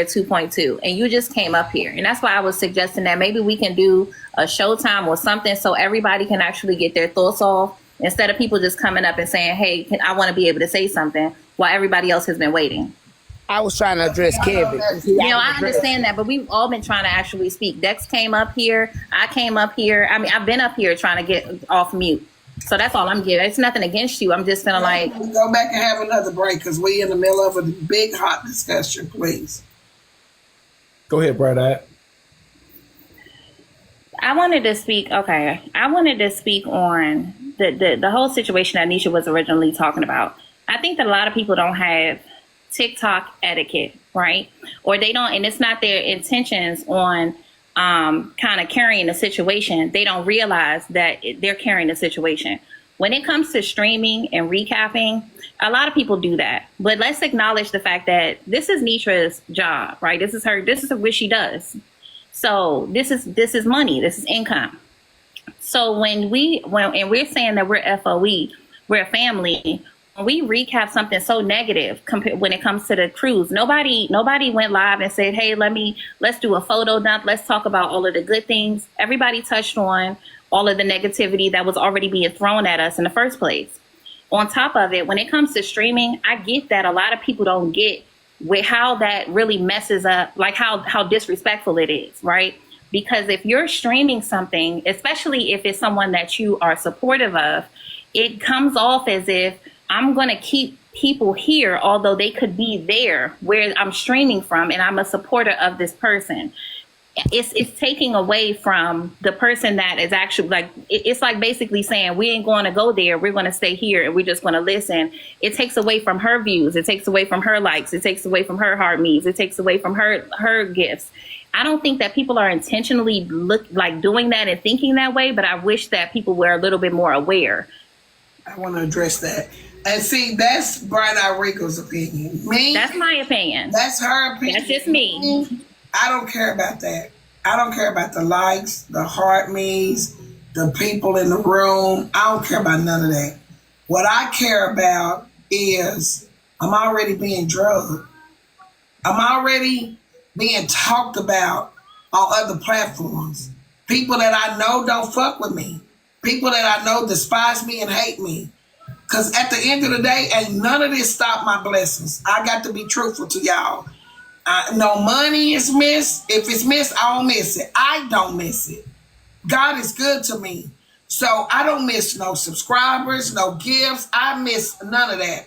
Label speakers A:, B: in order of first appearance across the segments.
A: 2.2, and you just came up here, and that's why I was suggesting that maybe we can do a showtime or something so everybody can actually get their thoughts off instead of people just coming up and saying, hey, I want to be able to say something while everybody else has been waiting.
B: I was trying to address Kevin.
A: I understand that, but we've all been trying to actually speak. Dex came up here. I came up here. I mean, I've been up here trying to get off mute. So that's all I'm giving. It's nothing against you. I'm just feeling like...
C: Go back and have another break because we in the middle of a big, hot discussion, please.
D: Go ahead, Brad.
A: I wanted to speak on the whole situation that Nisha was originally talking about. I think that a lot of people don't have TikTok etiquette, right? Or they don't, and it's not their intentions on kind of carrying a situation. They don't realize that they're carrying a situation. When it comes to streaming and recapping, a lot of people do that. But let's acknowledge the fact that this is Netra's job, right? This is what she does. So this is money. This is income. So when we're saying that we're FOE, we're a family. When we recap something so negative when it comes to the cruise, nobody went live and said, hey, let's do a photo dump. Let's talk about all of the good things. Everybody touched on all of the negativity that was already being thrown at us in the first place. On top of it, when it comes to streaming, I get that a lot of people don't get with how that really messes up, like how disrespectful it is, right? Because if you're streaming something, especially if it's someone that you are supportive of, it comes off as if I'm going to keep people here, although they could be there where I'm streaming from, and I'm a supporter of this person. It's taking away from the person that is actually like, it's like basically saying we ain't going to go there. We're going to stay here and we're just going to listen. It takes away from her views. It takes away from her likes. It takes away from her heart me's. It takes away from her gifts. I don't think that people are intentionally doing that and thinking that way, but I wish that people were a little bit more aware.
C: I want to address that. And see, that's Brian Rico's opinion.
A: That's my opinion.
C: That's her opinion.
A: That's just me.
C: I don't care about that. I don't care about the likes, the heart me's, the people in the room. I don't care about none of that. What I care about is I'm already being drugged. I'm already being talked about on other platforms. People that I know don't fuck with me. People that I know despise me and hate me. Because at the end of the day, ain't none of this stop my blessings. I got to be truthful to y'all. No money is missed. If it's missed, I don't miss it. I don't miss it. God is good to me. So I don't miss no subscribers, no gifts. I miss none of that.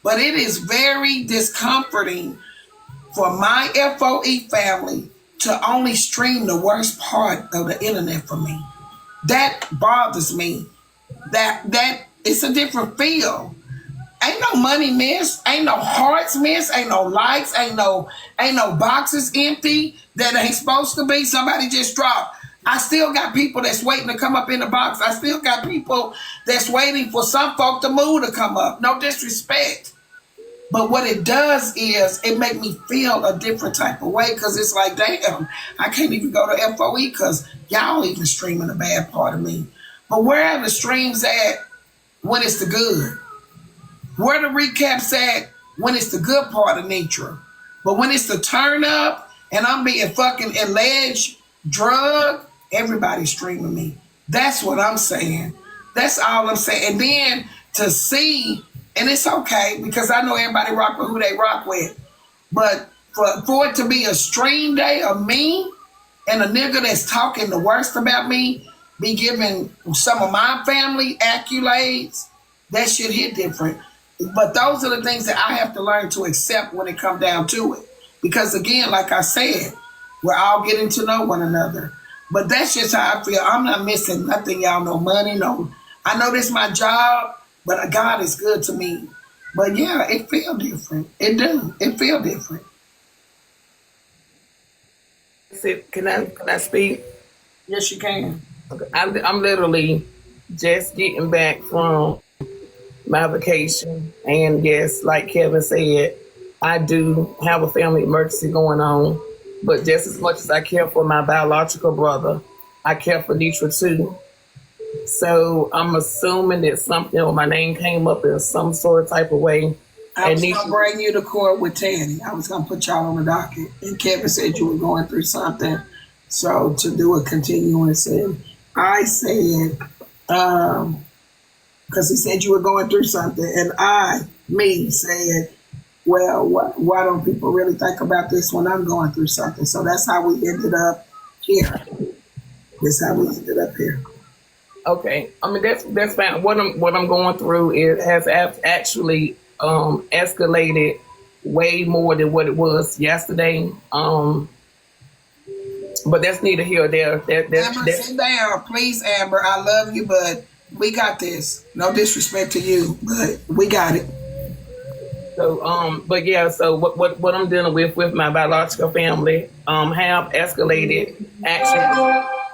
C: But it is very discomforting for my FOE family to only stream the worst part of the internet for me. That bothers me. That it's a different feel. Ain't no money missed. Ain't no hearts missed. Ain't no likes. Ain't no boxes empty that ain't supposed to be. Somebody just dropped. I still got people that's waiting to come up in the box. I still got people that's waiting for some folk to move to come up. No disrespect. But what it does is it make me feel a different type of way because it's like, damn, I can't even go to FOE because y'all even streaming a bad part of me. But where are the streams at when it's the good? Where the recaps at when it's the good part of Netra? But when it's the turn up and I'm being fucking alleged drug, everybody's streaming me. That's what I'm saying. That's all I'm saying. And then to see, and it's okay because I know everybody rock with who they rock with. But for it to be a stream day of me and a nigga that's talking the worst about me be giving some of my family accolades, that shit hit different. But those are the things that I have to learn to accept when it comes down to it. Because again, like I said, we're all getting to know one another. But that's just how I feel. I'm not missing nothing, y'all. No money, no. I know this is my job, but God is good to me. But yeah, it feel different. It do. It feel different.
B: Can I speak?
C: Yes, you can.
B: Okay. I'm literally just getting back from my vacation. And yes, like Kevin said, I do have a family emergency going on. But just as much as I care for my biological brother, I care for Netra too. So I'm assuming that something or my name came up in some sort of type of way.
C: I
B: And
C: was
B: Nisha,
C: gonna bring you to court with Tanny. I was gonna put y'all on the docket, and Kevin said you were going through something, so to do a continuance, and I said, because he said you were going through something, and me said, well, why don't people really think about this when I'm going through something? So that's how we ended up here. That's how we ended up here.
B: okay. I mean, that's fine. What I'm going through has actually escalated way more than what it was yesterday. But that's neither here or there.
C: Amber, sit down, please, Amber. I love you, but we got this. No disrespect to you, but we got it.
B: So, but yeah, so what I'm dealing with my biological family, have escalated actually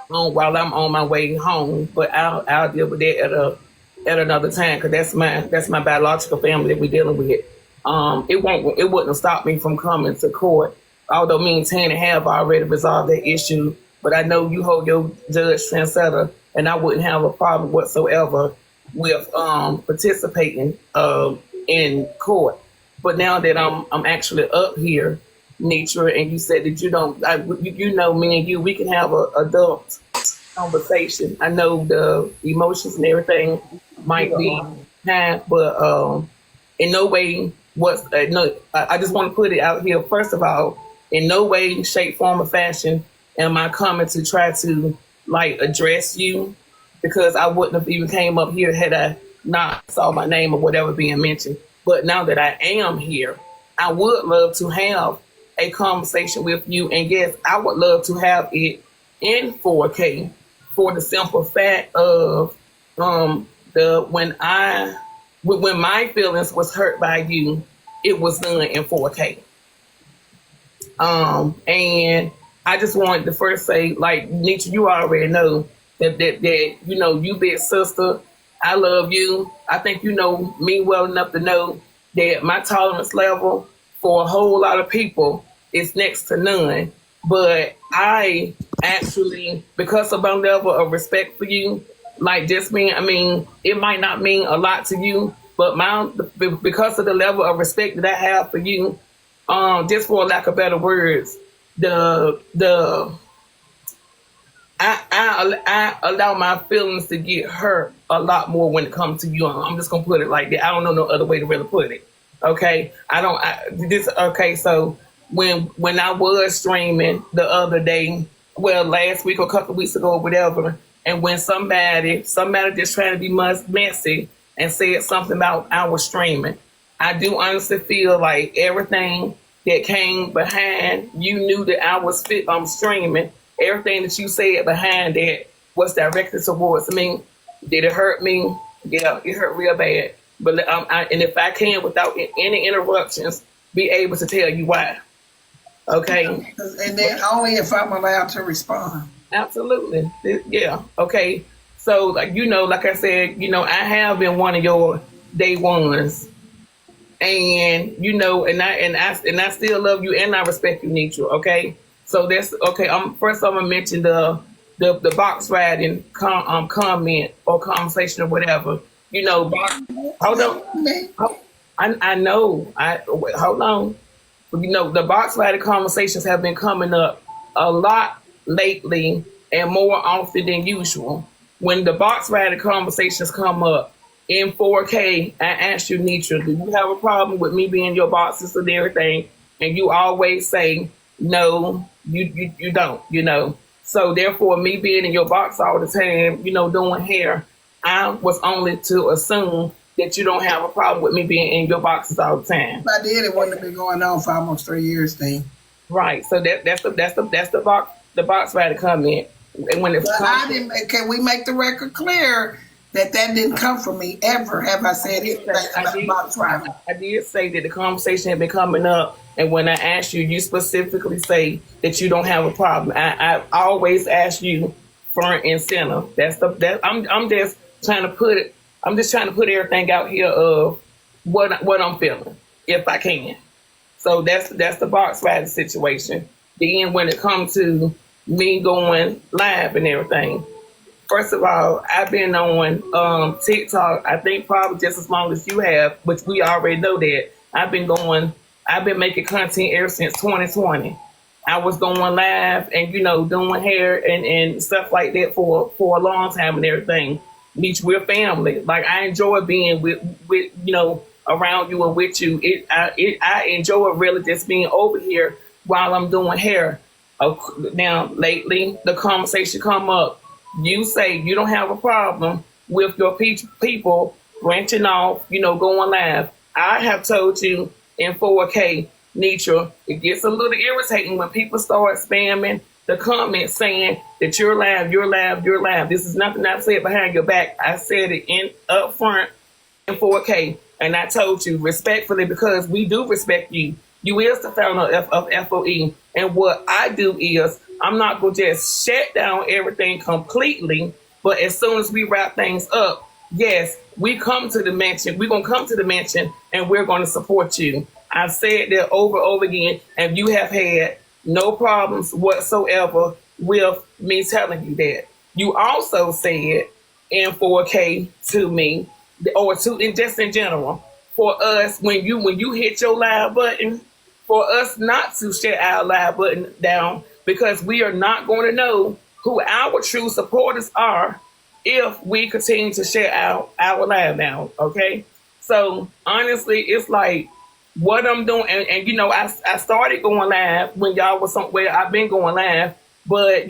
B: while I'm on my way home, but I'll deal with that at another time, because that's my biological family that we're dealing with. It wouldn't have stopped me from coming to court, although me and Tanny have already resolved that issue. But I know you hold your judge trendsetter, and I wouldn't have a problem whatsoever with participating in court. But now that I'm actually up here, Netra, and you said that you don't, you know, me and you, we can have a adult conversation. I know the emotions and everything might be high, but in no way no. I just want to put it out here. First of all, in no way, shape, form, or fashion am I coming to try to like address you, because I wouldn't have even came up here had I not saw my name or whatever being mentioned. But now that I am here, I would love to have a conversation with you. And yes, I would love to have it in 4K for the simple fact of when my feelings was hurt by you, it was done in 4K. And I just wanted to first say, like, Netra, you already know that you know, you big sister, I love you. I think you know me well enough to know that my tolerance level for a whole lot of people is next to none. But I actually, because of my level of respect for you, like just me, I mean, it might not mean a lot to you, but because of the level of respect that I have for you, just for lack of better words, I allow my feelings to get hurt a lot more when it comes to you. I'm just gonna put it like that. I don't know no other way to really put it. Okay, okay. So when I was streaming the other day, well, last week or a couple of weeks ago or whatever, and when somebody just trying to be messy and said something about our streaming, I do honestly feel like everything that came behind, you knew that I was streaming. Everything that you said behind that was directed towards me. Did it hurt me? Yeah, it hurt real bad. But and if I can, without any interruptions, be able to tell you why. Okay.
C: And then only if I'm allowed to respond.
B: Absolutely. Yeah. Okay. So, like, you know, like I said, you know, I have been one of your day ones, and you know, and I still love you and I respect you, Netra. Okay. So that's okay. First I'm gonna mention the box riding comment or conversation or whatever. You know, hold on. I know. Hold on. You know, the box riding conversations have been coming up a lot lately and more often than usual. When the box riding conversations come up in 4K, I ask you, Netra, do you have a problem with me being your boxes and everything? And you always say, no, you don't, you know. So therefore, me being in your box all the time, you know, doing hair, I was only to assume that you don't have a problem with me being in your boxes all the time.
C: If I did, it wouldn't have been going on for almost 3 years, thing.
B: Right. So that's the box rider comment. And when
C: can we make the record clear that didn't come from me ever? Have I said it?
B: I did say that the conversation had been coming up, and when I asked you, you specifically say that you don't have a problem. I always ask you for an incentive. I'm just trying to put it. I'm just trying to put everything out here of what I'm feeling, if I can. So that's the box rider situation. Then when it comes to me going live and everything, first of all, I've been on TikTok, I think probably just as long as you have, which we already know that. I've been making content ever since 2020. I was going live and, doing hair and stuff like that for a long time and everything. We're family. Like, I enjoy being with around you and with you. I enjoy really just being over here while I'm doing hair. Now, lately, the conversation come up. You say you don't have a problem with your people branching off, going live. I have told you in 4K, Netra, it gets a little irritating when people start spamming the comments saying that you're live, you're live, you're live. This is nothing I've said behind your back. I said it in up front in 4K, and I told you respectfully because we do respect you. You is the founder of FOE, and what I do is I'm not going to just shut down everything completely, but as soon as we wrap things up, yes, we come to the mansion. We're going to come to the mansion, and we're going to support you. I've said that over and over again, and you have had no problems whatsoever with me telling you that. You also said in 4K to me, or just in general, for us, when you hit your live button, for us not to shut our live button down, because we are not going to know who our true supporters are if we continue to share our live down, okay? So honestly, it's like what I'm doing, and I started going live when y'all was somewhere. I've been going live, but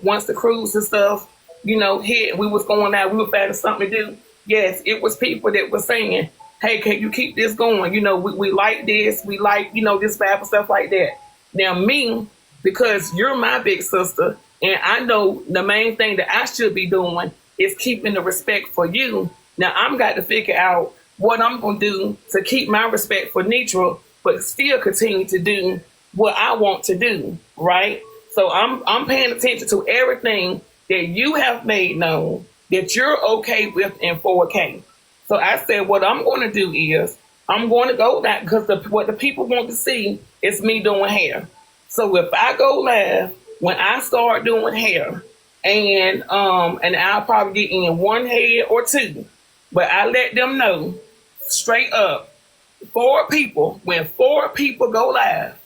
B: once the cruise and stuff, hit, we was going live, we were finding something to do. Yes, it was people that were saying, hey, can you keep this going? We like this, we like, this vibe and stuff like that. Now me, because you're my big sister, and I know the main thing that I should be doing is keeping the respect for you. Now I'm got to figure out what I'm going to do to keep my respect for Netra, but still continue to do what I want to do, right? So I'm paying attention to everything that you have made known that you're okay with in 4K. So I said, what I'm going to do is I'm going to go back because what the people want to see is me doing hair. So if I go live, when I start doing hair, and I'll probably get in one head or two, but I let them know straight up, when 4 people go live,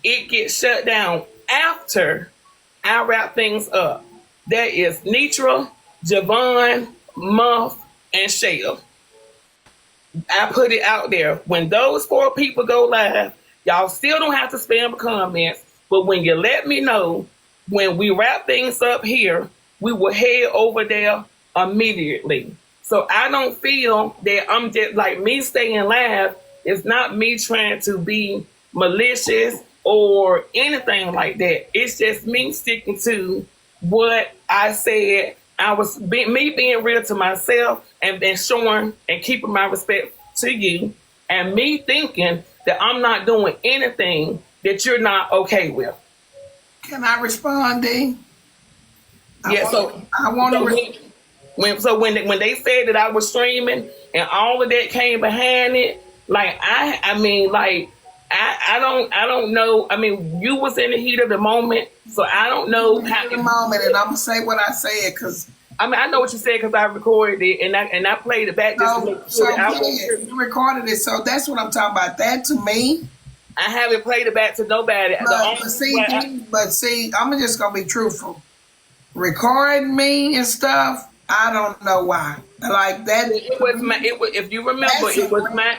B: it gets shut down after I wrap things up. That is Netra, Javon, Muff, and Shayla. I put it out there. When those 4 people go live, y'all still don't have to spam the comments, but when you let me know, when we wrap things up here, we will head over there immediately. So I don't feel that I'm just like me staying live. It's not me trying to be malicious or anything like that. It's just me sticking to what I said. Me being real to myself and showing and keeping my respect to you, and me thinking that I'm not doing anything that you're not okay with.
C: Can I respond, D?
B: Yeah. When they said that I was streaming and all of that came behind it, like I don't know. I mean, you was in the heat of the moment, so I don't know how.
C: The moment, and I'm gonna say what I said because
B: I know what you said because I recorded it and I played it back just to make sure
C: you recorded it. So that's what I'm talking about. That to me,
B: I haven't played it back to nobody.
C: But see, I'm just gonna be truthful. Recording me and stuff, I don't know why. Like that.
B: It was my. If you remember, it was my.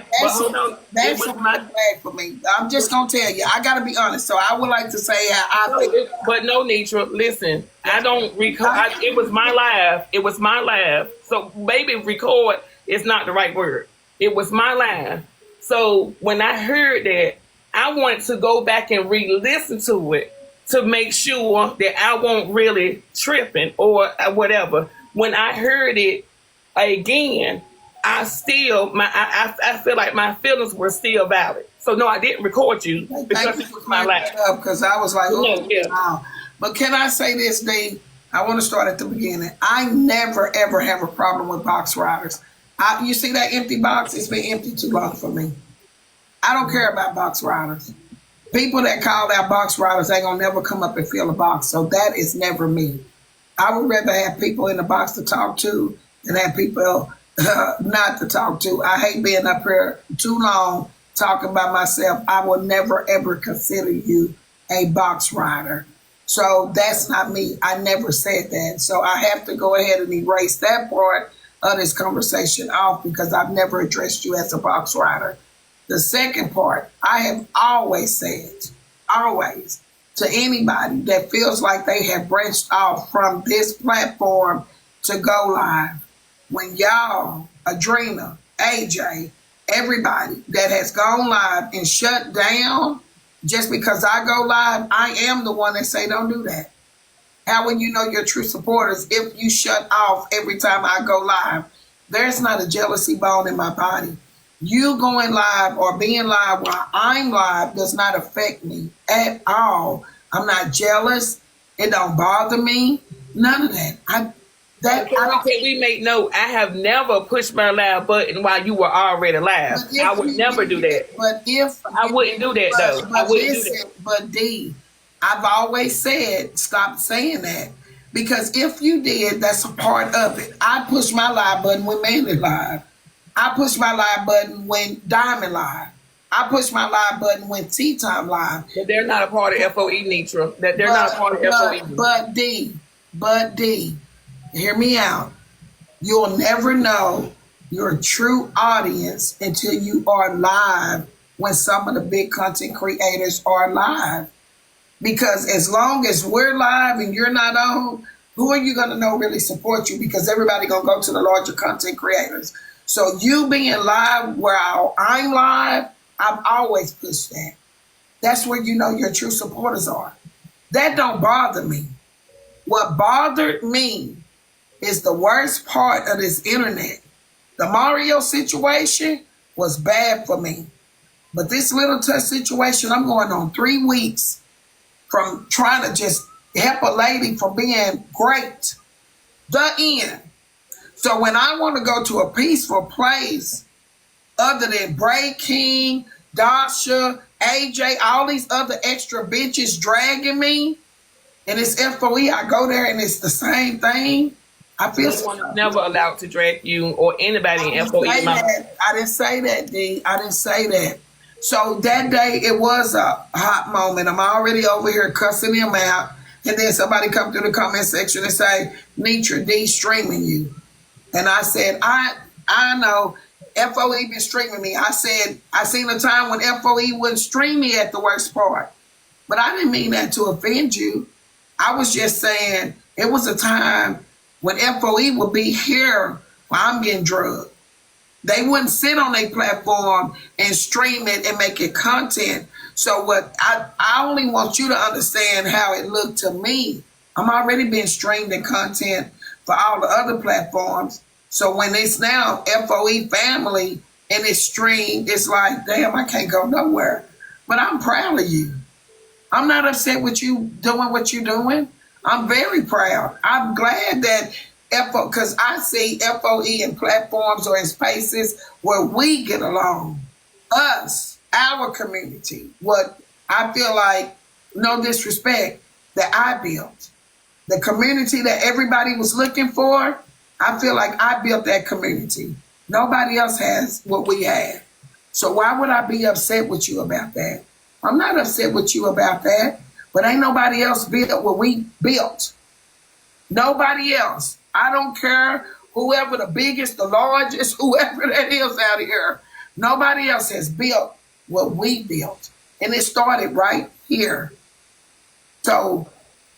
C: That's a flag for me. I'm just gonna tell you. I gotta be honest. So I would like to say how I think.
B: But no, Netra, listen. I don't record. It was my live. It was my live. So maybe record is not the right word. It was my live. So when I heard that, I wanted to go back and re-listen to it to make sure that I won't really tripping or whatever. When I heard it again, I feel like my feelings were still valid. So no, I didn't record you because it was my life.
C: Because I was like, oh,
B: yeah.
C: Wow. But can I say this, Dave? I want to start at the beginning. I never ever have a problem with box riders. You see that empty box? It's been empty too long for me. I don't care about box riders. People that call out box riders ain't gonna never come up and fill a box. So that is never me. I would rather have people in the box to talk to than have people not to talk to. I hate being up here too long talking about myself, I will never ever consider you a box rider. So that's not me. I never said that. So I have to go ahead and erase that part of this conversation off because I've never addressed you as a box rider. The second part, I have always said, always, to anybody that feels like they have branched off from this platform to go live, when y'all, Adrena, AJ, everybody that has gone live and shut down, just because I go live, I am the one that say don't do that. How will you know your true supporters if you shut off every time I go live? There's not a jealousy bone in my body. You going live or being live while I'm live does not affect me at all. I'm not jealous. It don't bother me. None of that.
B: We make note. I have never pushed my live button while you were already live. I would never do that.
C: But if
B: I wouldn't do that though. I wouldn't do that.
C: But D, I've always said stop saying that because if you did, that's a part of it. I push my live button when Mandy live. I push my live button when Diamond live. I push my live button when Tea Time live.
B: But they're not a part of FOE, Netra. That they're not a part of FOE.
C: But D, hear me out. You'll never know your true audience until you are live when some of the big content creators are live. Because as long as we're live and you're not on, who are you going to know really support you? Because everybody going to go to the larger content creators. So you being live while I'm live, I've always pushed that. That's where you know your true supporters are. That don't bother me. What bothered me is the worst part of this internet. The Mario situation was bad for me. But this little touch situation, I'm going on 3 weeks from trying to just help a lady from being great. The end. So when I want to go to a peaceful place, other than Bray King, Dasha, AJ, all these other extra bitches dragging me, and it's FOE, I go there and it's the same thing. I feel
B: never allowed to drag you or anybody in FOE.
C: I didn't say that, D. I didn't say that. So that day, it was a hot moment. I'm already over here cussing him out. And then somebody come through the comment section and say, Netra, D streaming you. And I said, I know FOE been streaming me. I said, I seen a time when FOE wouldn't stream me at the worst part. But I didn't mean that to offend you. I was just saying it was a time when FOE would be here while I'm getting drugged. They wouldn't sit on their platform and stream it and make it content. So what I only want you to understand how it looked to me. I'm already being streamed in content for all the other platforms. So when it's now FOE family and it's streamed, it's like, damn, I can't go nowhere. But I'm proud of you. I'm not upset with you doing what you're doing. I'm very proud. I'm glad that because I see FOE in platforms or in spaces where we get along. Us, our community, what I feel like, no disrespect, that I built. The community that everybody was looking for, I feel like I built that community. Nobody else has what we have. So why would I be upset with you about that? I'm not upset with you about that, but ain't nobody else built what we built. Nobody else. I don't care whoever the biggest, the largest, whoever that is out here. Nobody else has built what we built. And it started right here. So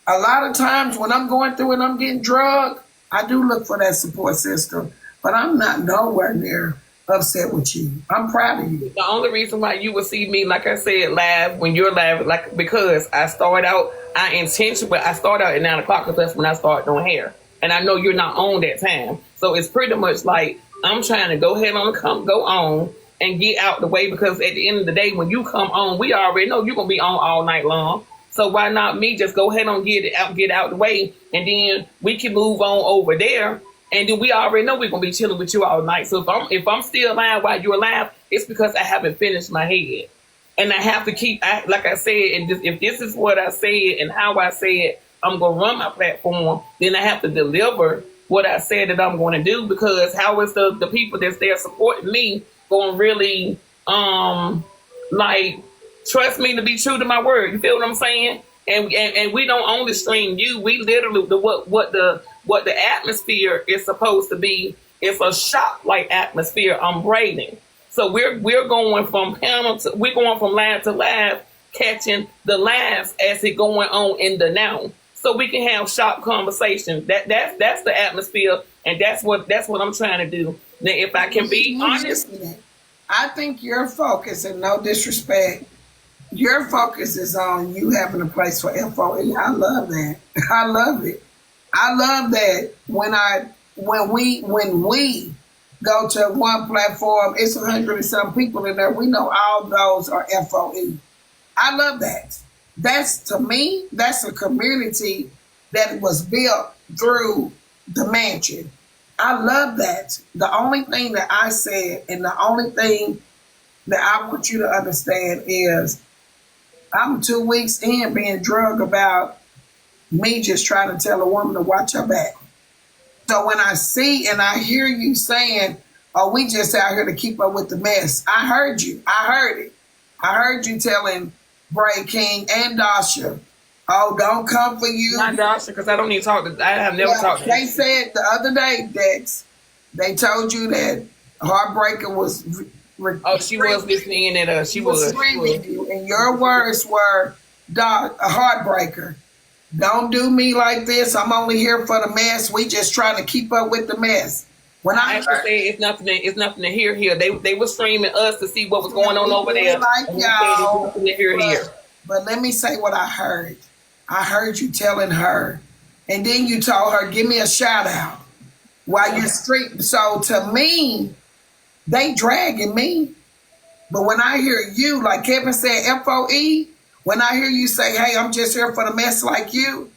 C: a lot of times when I'm going through and I'm getting drugged, I do look for that support system. But I'm not nowhere near upset with you. I'm proud of you.
B: The only reason why you will see me, like I said, live when you're live, like because I start out, I start out at 9 o'clock because that's when I start doing hair. And I know you're not on that time. So it's pretty much like I'm trying to go ahead and go on and get out the way because at the end of the day, when you come on, we already know you're going to be on all night long. So why not me just go ahead and get out the way and then we can move on over there. And then we already know we're going to be chilling with you all night. So if I'm still alive while you're alive, it's because I haven't finished my head. And I have to keep, like I said, and if this is what I said and how I said, I'm going to run my platform, then I have to deliver what I said that I'm going to do because how is the people that's there supporting me going to really Like, trust me to be true to my word. You feel what I'm saying? And we don't only stream you. We literally what the atmosphere is supposed to be. It's a shop like atmosphere. I'm braiding. So we're going from panel to we're going from laugh to laugh, catching the laughs as it going on in the now. So we can have shop conversation. That's the atmosphere, and that's what I'm trying to do. Now, if I can be honest,
C: I think your focus, and no disrespect, your focus is on you having a place for FOE. I love that. I love it. I love that when we go to one platform, it's 100 and some people in there. We know all those are FOE. I love that. That's, to me, that's a community that was built through the mansion. I love that. The only thing that I said, and the only thing that I want you to understand is I'm 2 weeks in being drugged about me just trying to tell a woman to watch her back. So when I see and I hear you saying, oh, we just out here to keep up with the mess, I heard you. I heard it. I heard you telling Bray King and Dasha, oh, don't come for you.
B: Not Dasha, because I don't need to talk to. I have never talked to.
C: They said the other day, Dex, they told you that Heartbreaker was.
B: She was listening in at she was
C: screaming you, and your words were, a Heartbreaker. Don't do me like this. I'm only here for the mess. We just trying to keep up with the mess. When I
B: actually say it's nothing to hear here. They were streaming us to see what was going on over there.
C: Like y'all,
B: nothing to hear here.
C: But let me say what I heard. I heard you telling her, and then you told her, give me a shout out while you're street. So to me, they dragging me. But when I hear you, like Kevin said, FOE, when I hear you say, hey, I'm just here for the mess like you,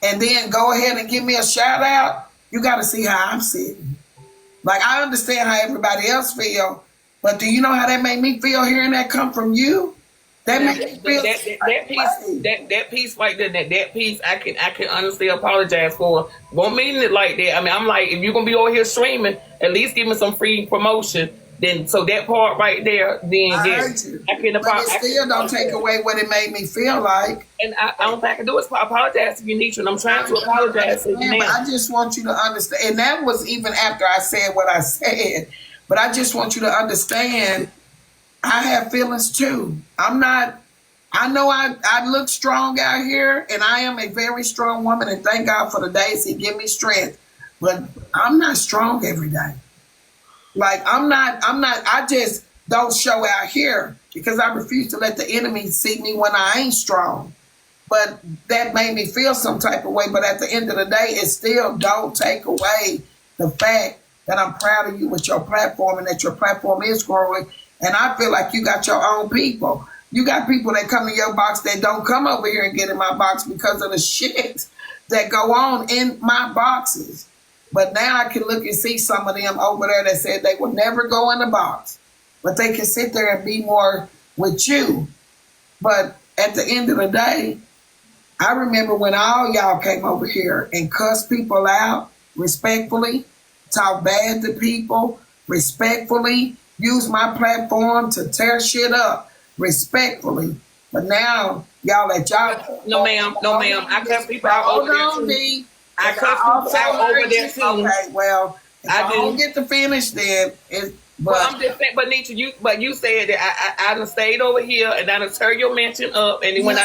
C: and then go ahead and give me a shout out, you got to see how I'm sitting. Like, I understand how everybody else feel, but do you know how that made me feel hearing that come from you? That made me feel
B: that piece right there, that piece I can honestly apologize for. Won't mean it like that. I mean, I'm like, if you're gonna be over here streaming, at least give me some free promotion. Then so that part right there, then
C: I
B: heard
C: you.
B: I can apologize.
C: Still don't take away what it made me feel like.
B: And I don't think I can do is apologize to you, Netra, and I'm trying to apologize to you now.
C: But I just want you to understand, and that was even after I said what I said. But I just want you to understand, I have feelings too. I know I look strong out here, and I am a very strong woman, and thank God for the days He give me strength. But I'm not strong every day. Like, I just don't show out here because I refuse to let the enemy see me when I ain't strong. But that made me feel some type of way. But at the end of the day, it still don't take away the fact that I'm proud of you with your platform and that your platform is growing. And I feel like you got your own people. You got people that come to your box that don't come over here and get in my box because of the shit that go on in my boxes. But now I can look and see some of them over there that said they would never go in the box. But they can sit there and be more with you. But at the end of the day, I remember when all y'all came over here and cussed people out respectfully, talk bad to people respectfully, use my platform to tear shit up respectfully. But now y'all let y'all.
B: No, ma'am. I cuss people out over there too. I cuss people out over there too.
C: Okay, well, if I don't get to finish, then
B: but I'm just saying, but Netra, you said that I done stayed over here and I done turned your mention up, and when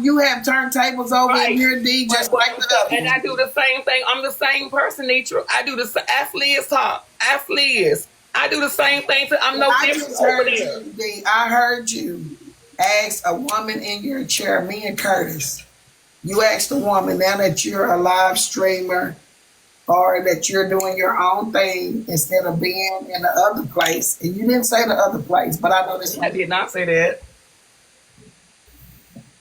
C: you have turntables over in here, D, just like it up.
B: And I do the same thing. I'm the same person, Netra. I do the athletes talk. Athletes. I do the same thing. I'm no different over there.
C: D, I heard you ask a woman in your chair, me and Curtis. You asked a woman, now that you're a live streamer or that you're doing your own thing instead of being in the other place, and you didn't say the other place, but I know this.
B: I did not say that.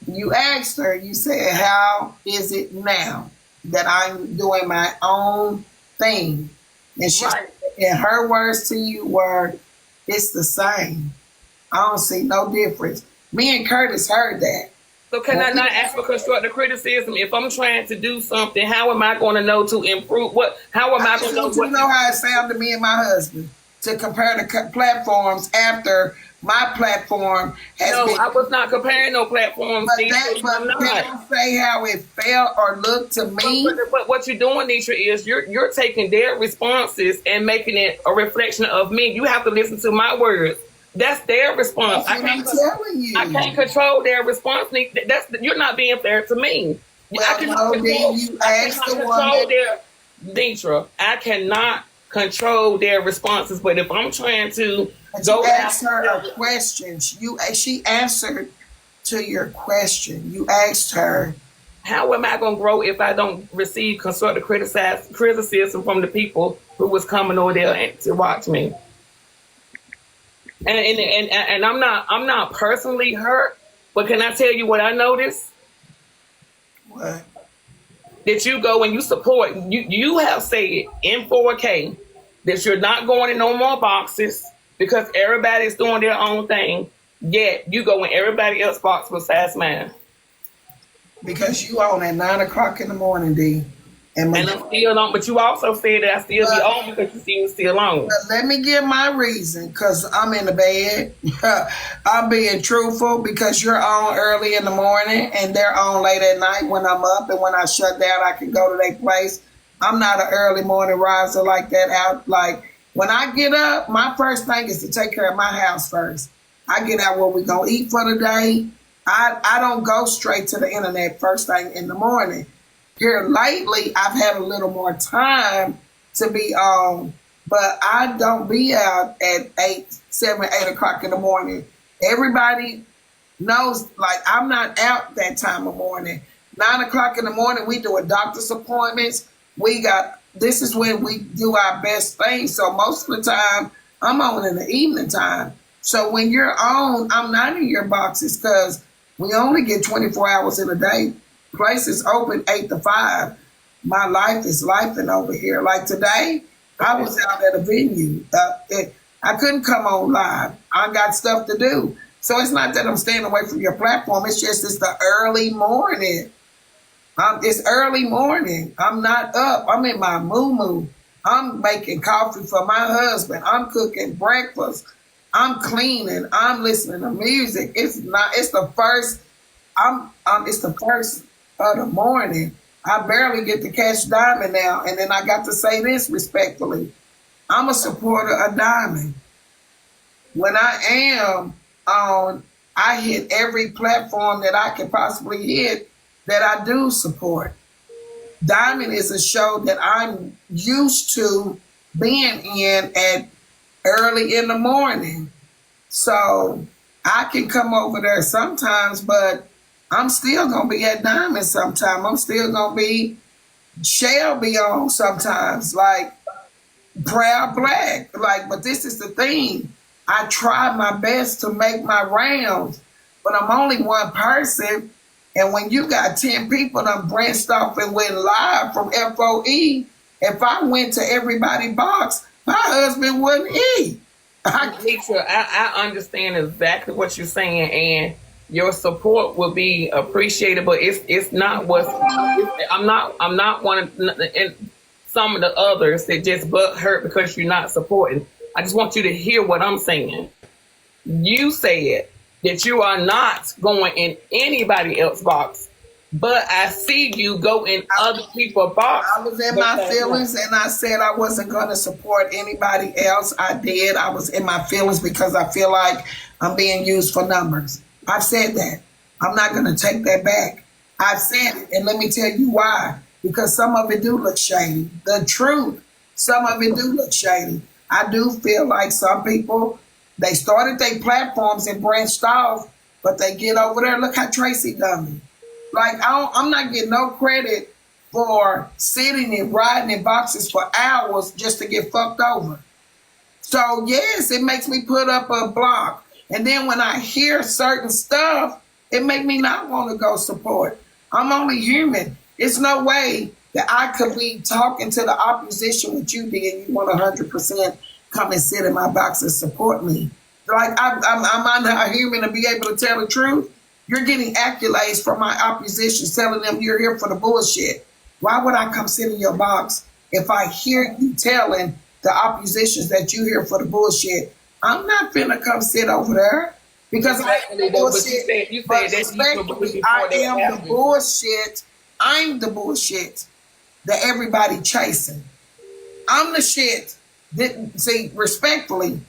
C: You asked her, you said, how is it now that I'm doing my own thing? And she, and her words to you were, it's the same. I don't see no difference. Me and Curtis heard that.
B: So can I not ask for constructive criticism? If I'm trying to do something, how am I going to know to improve? How am I going to know?
C: You know how it sounded to me and my husband to compare the platforms after my platform has
B: No,
C: been.
B: I was not comparing no platforms.
C: But can I say how it felt or looked to me?
B: But what you're doing, Netra, is you're taking their responses and making it a reflection of me. You have to listen to my words. That's their response.
C: That's what I'm telling you.
B: I can't control their response. You're not being fair to me.
C: Well, you asked the woman.
B: Netra, I cannot control their responses, but if I'm trying to
C: you asked her a question, she answered to your question. You asked her,
B: how am I going to grow if I don't receive constructive criticism from the people who was coming over there to watch me? And I'm not personally hurt, but can I tell you what I noticed?
C: What?
B: That you go and you support. You have said in 4K that you're not going in no more boxes because everybody's doing their own thing. Yet you go in everybody else's box besides mine.
C: Because you on at 9 o'clock in the morning, D.
B: And I'm still on, but you also said that I still be on because you see me still on.
C: Let me give my reason, because I'm in the bed. I'm being truthful because you're on early in the morning and they're on late at night when I'm up, and when I shut down, I can go to their place. I'm not an early morning riser like that out. Like, when I get up, my first thing is to take care of my house first. I get out what we gonna eat for the day. I don't go straight to the internet first thing in the morning. Here lately, I've had a little more time to be on, but I don't be out at 7, 8 o'clock in the morning. Everybody knows, like, I'm not out that time of morning. 9 o'clock in the morning, we do a doctor's appointments. This is when we do our best thing. So most of the time, I'm on in the evening time. So when you're on, I'm not in your boxes because we only get 24 hours in a day. Places open 8 to 5. My life is lifing over here. Like today, I was out at a venue. I couldn't come on live. I got stuff to do. So it's not that I'm staying away from your platform. It's just it's the early morning. It's early morning. I'm not up. I'm in my moo-moo. I'm making coffee for my husband. I'm cooking breakfast. I'm cleaning. I'm listening to music. It's the first of the morning. I barely get to catch Diamond now. And then I got to say this respectfully. I'm a supporter of Diamond. When I am on, I hit every platform that I can possibly hit that I do support. Diamond is a show that I'm used to being in at early in the morning. So I can come over there sometimes, but I'm still going to be at Diamond sometime. I'm still going to be, Shell be on sometimes, like Proud Black. Like, but this is the thing. I try my best to make my rounds, but I'm only one person. And when you got 10 people that branched off and went live from FOE, if I went to everybody's box, my husband wouldn't eat.
B: I understand exactly what you're saying, and your support will be appreciated, but it's not what I'm not one of and some of the others that just butt hurt because you're not supporting. I just want you to hear what I'm saying. You said that you are not going in anybody else's box, but I see you go in other people's box.
C: I was in my feelings, and I said I wasn't going to support anybody else. I did. I was in my feelings because I feel like I'm being used for numbers. I've said that. I'm not going to take that back. I've said it, and let me tell you why. Because some of it do look shady. The truth, some of it do look shady. I do feel like some people, they started their platforms and branched off, but they get over there. Look how Tracy done me. Like, I'm not getting no credit for sitting and riding in boxes for hours just to get fucked over. So, yes, it makes me put up a block. And then when I hear certain stuff, it makes me not want to go support. I'm only human. It's no way that I could be talking to the opposition with you, D, and you want 100% come and sit in my box and support me. Like, I'm not human to be able to tell the truth. You're getting accolades from my opposition, telling them you're here for the bullshit. Why would I come sit in your box if I hear you telling the oppositions that you're here for the bullshit? I'm not finna come sit over there because I am the bullshit.
B: You said
C: But
B: that
C: respectfully, I am the bullshit. I'm the bullshit that everybody chasing. I'm the shit that, see, respectfully,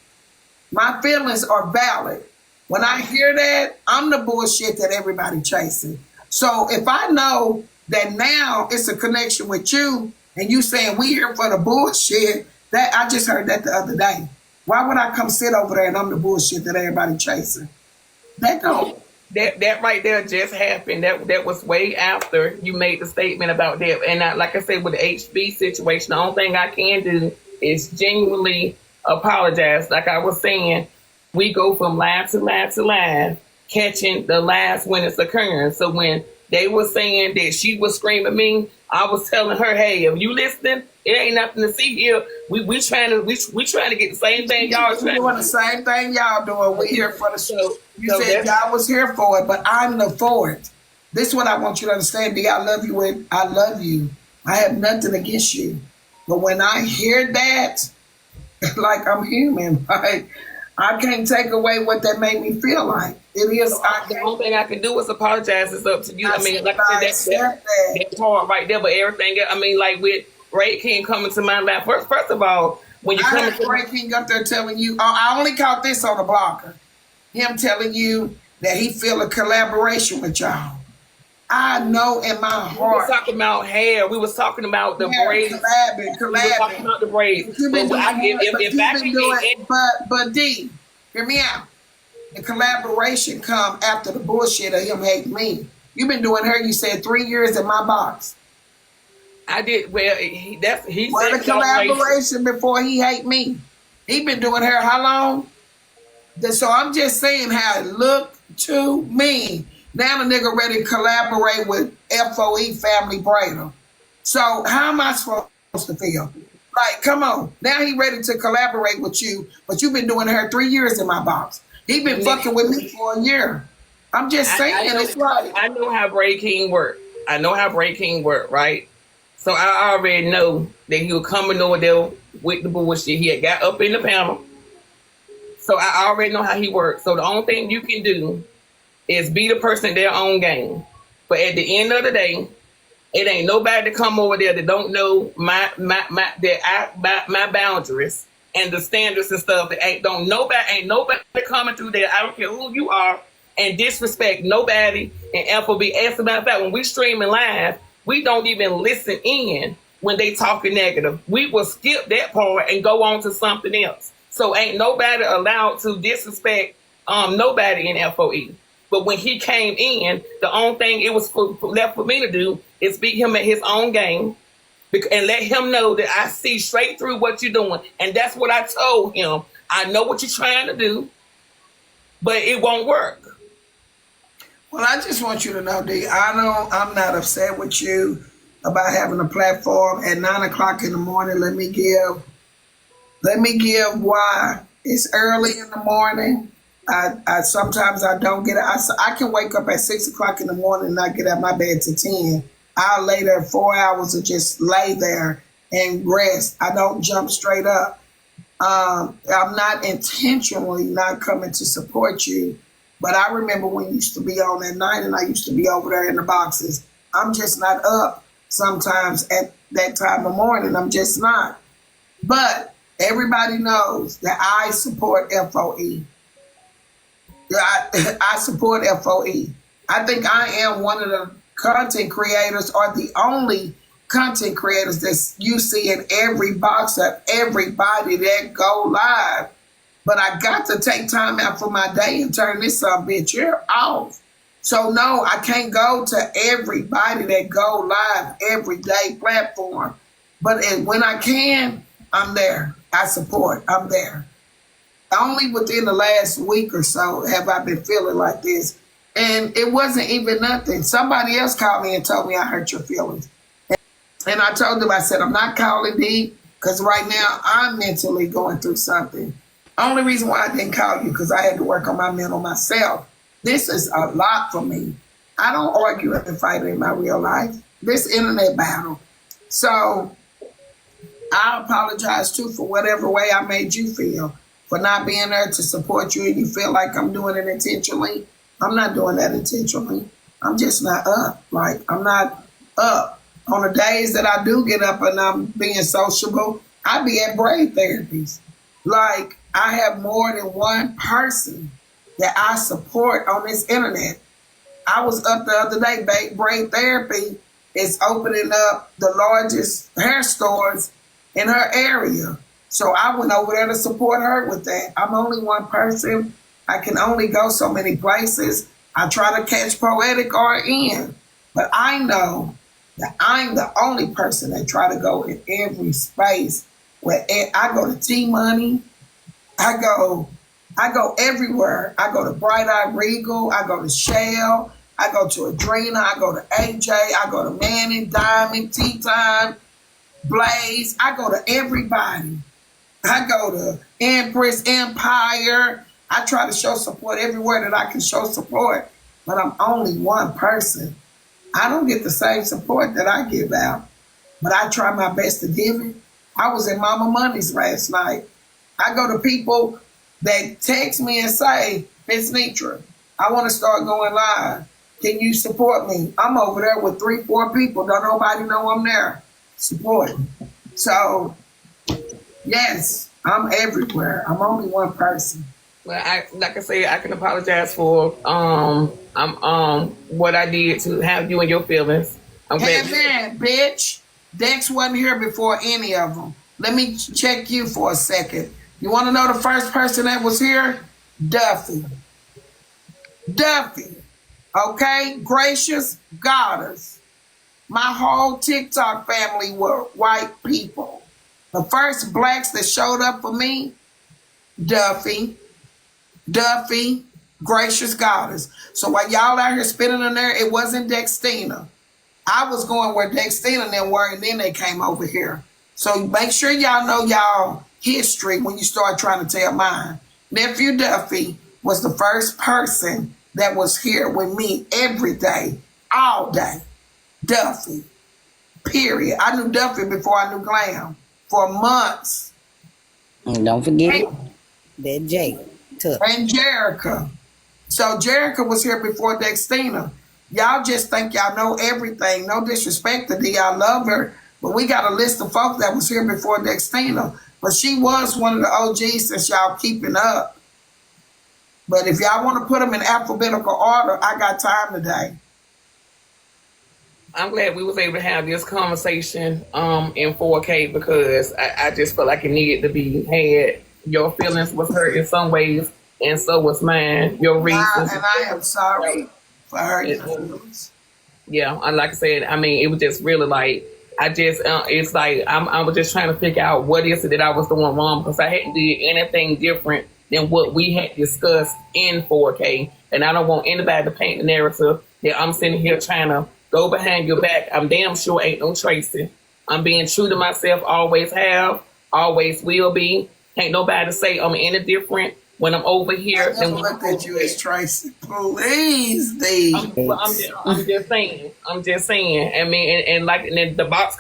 C: my feelings are valid. When I hear that, I'm the bullshit that everybody chasing. So if I know that now it's a connection with you and you saying we here for the bullshit, that I just heard that the other day. Why would I come sit over there and I'm the bullshit that everybody chasing? That don't.
B: That right there just happened. That was way after you made the statement about that. And like I said, with the HB situation, the only thing I can do is genuinely apologize. Like I was saying, we go from live to live to live, catching the lies when it's occurring. So when they were saying that she was screaming me, I was telling her, hey, if you listening, it ain't nothing to see here. We trying to get the same thing y'all
C: trying. We doing the same thing y'all doing. We here for the show. You said y'all was here for it, but I'm the for it. This is what I want you to understand, D. I love you and I love you. I have nothing against you. But when I hear that, like I'm human, like I can't take away what that made me feel like. It is.
B: The only thing I can do is apologize. It's up to you. I mean, like I said, that's hard right there. But everything, I mean, like with Ray King coming to my lap. First of all, when you come to
C: Ray King up there telling you, I only caught this on the blocker. Him telling you that he feel a collaboration with y'all. I know in my heart.
B: We was talking about hair. We was talking about the braids.
C: Collabing.
B: We was talking about the braids.
C: But D, hear me out. The collaboration come after the bullshit of him hating me. You've been doing her, you said 3 years in my box.
B: I did. Well, he said
C: the collaboration before he hate me. He been doing her how long? So I'm just saying how it looked to me. Now the nigga ready to collaborate with FOE Family Braider. So how am I supposed to feel? Like, come on. Now he ready to collaborate with you, but you've been doing her 3 years in my box. He been fucking with me for a year. I'm just saying it's right.
B: I know how Ray King work. Right? So I already know that he was coming over there with the bullshit. He had got up in the panel. So I already know how he works. So the only thing you can do is be the person in their own game. But at the end of the day, it ain't nobody to come over there that don't know my boundaries and the standards and stuff. That ain't nobody coming through there. I don't care who you are and disrespect nobody and FOB. As a matter of fact, when we streaming live, we don't even listen in when they talking negative. We will skip that part and go on to something else. So ain't nobody allowed to disrespect nobody in FOE. But when he came in, the only thing it was left for me to do is beat him at his own game and let him know that I see straight through what you're doing. And that's what I told him. I know what you're trying to do, but it won't work.
C: Well, I just want you to know, D, I know I'm not upset with you about having a platform at 9 o'clock in the morning. Let me give why. It's early in the morning. I sometimes I don't get it. I can wake up at 6 o'clock in the morning and not get out of my bed till 10. I'll lay there 4 hours and just lay there and rest. I don't jump straight up. I'm not intentionally not coming to support you, but I remember when you used to be on at night and I used to be over there in the boxes. I'm just not up sometimes at that time of morning. I'm just not. But everybody knows that I support FOE. I support FOE. I think I am one of the content creators or the only content creators that you see in every box of everybody that go live. But I got to take time out for my day and turn this bitch here off. So no, I can't go to everybody that go live every day platform. But when I can, I'm there. I support. I'm there. Only within the last week or so have I been feeling like this. And it wasn't even nothing. Somebody else called me and told me I hurt your feelings. And I told them, I said, I'm not calling D because right now I'm mentally going through something. Only reason why I didn't call you because I had to work on my mental myself. This is a lot for me. I don't argue and fight in my real life. This internet battle. So I apologize too for whatever way I made you feel. for not being there to support you and you feel like I'm doing it intentionally. I'm not doing that intentionally. I'm just not up. Like, I'm not up. On the days that I do get up and I'm being sociable, I be at brain therapies. Like, I have more than one person that I support on this internet. I was up the other day, brain therapy is opening up the largest hair stores in her area. So I went over there to support her with that. I'm only one person. I can only go so many places. I try to catch Poetic RN, but I know that I'm the only person that try to go in every space. Where I go to T-Money, I go everywhere. I go to Bright Eye Regal, I go to Shell, I go to Adrena, I go to AJ, I go to Manning, Diamond, T-Time, Blaze. I go to everybody. I go to Empress, Empire. I try to show support everywhere that I can show support, but I'm only one person. I don't get the same support that I give out, but I try my best to give it. I was at Mama Money's last night. I go to people that text me and say, Mrs.Netra, I want to start going live. Can you support me? I'm over there with 3-4 people. Don't nobody know I'm there supporting. So, yes, I'm everywhere. I'm only one person.
B: Well, like I said, I can apologize for what I did to have you and your feelings.
C: Hey man, bitch. Dex wasn't here before any of them. Let me check you for a second. You want to know the first person that was here? Duffy. Duffy. Okay? Gracious Goddess. My whole TikTok family were white people. The first blacks that showed up for me, Duffy, Gracious Goddess. So while y'all out here spinning in there, it wasn't Dextina. I was going where Dextina and them were, and then they came over here. So make sure y'all know y'all history when you start trying to tell mine. Nephew Duffy was the first person that was here with me every day, all day. Duffy, period. I knew Duffy before I knew Glam for months.
E: And don't forget that Jay took.
C: And Jerica. So Jerica was here before Dextina. Y'all just think y'all know everything. No disrespect to D. I love her. But we got a list of folks that was here before Dextina. But she was one of the OGs since y'all keeping up. But if y'all want to put them in alphabetical order, I got time today.
B: I'm glad we was able to have this conversation in 4K because I just felt like it needed to be had. Your feelings was hurt in some ways, and so was mine. Your reasons.
C: And I am sorry for hurting your feelings.
B: Yeah, and like I said, I mean, it was just really like, I just, it's like, I was just trying to figure out what is it that I was doing wrong because I hadn't did anything different than what we had discussed in 4K. And I don't want anybody to paint the narrative that I'm sitting here trying to go behind your back. I'm damn sure ain't no Tracy. I'm being true to myself, always have, always will be. Ain't nobody say I'm any different when I'm over here.
C: I never looked at you as Tracy. Please, Dave.
B: I'm just saying. I'm just saying. I mean, and like, and then the box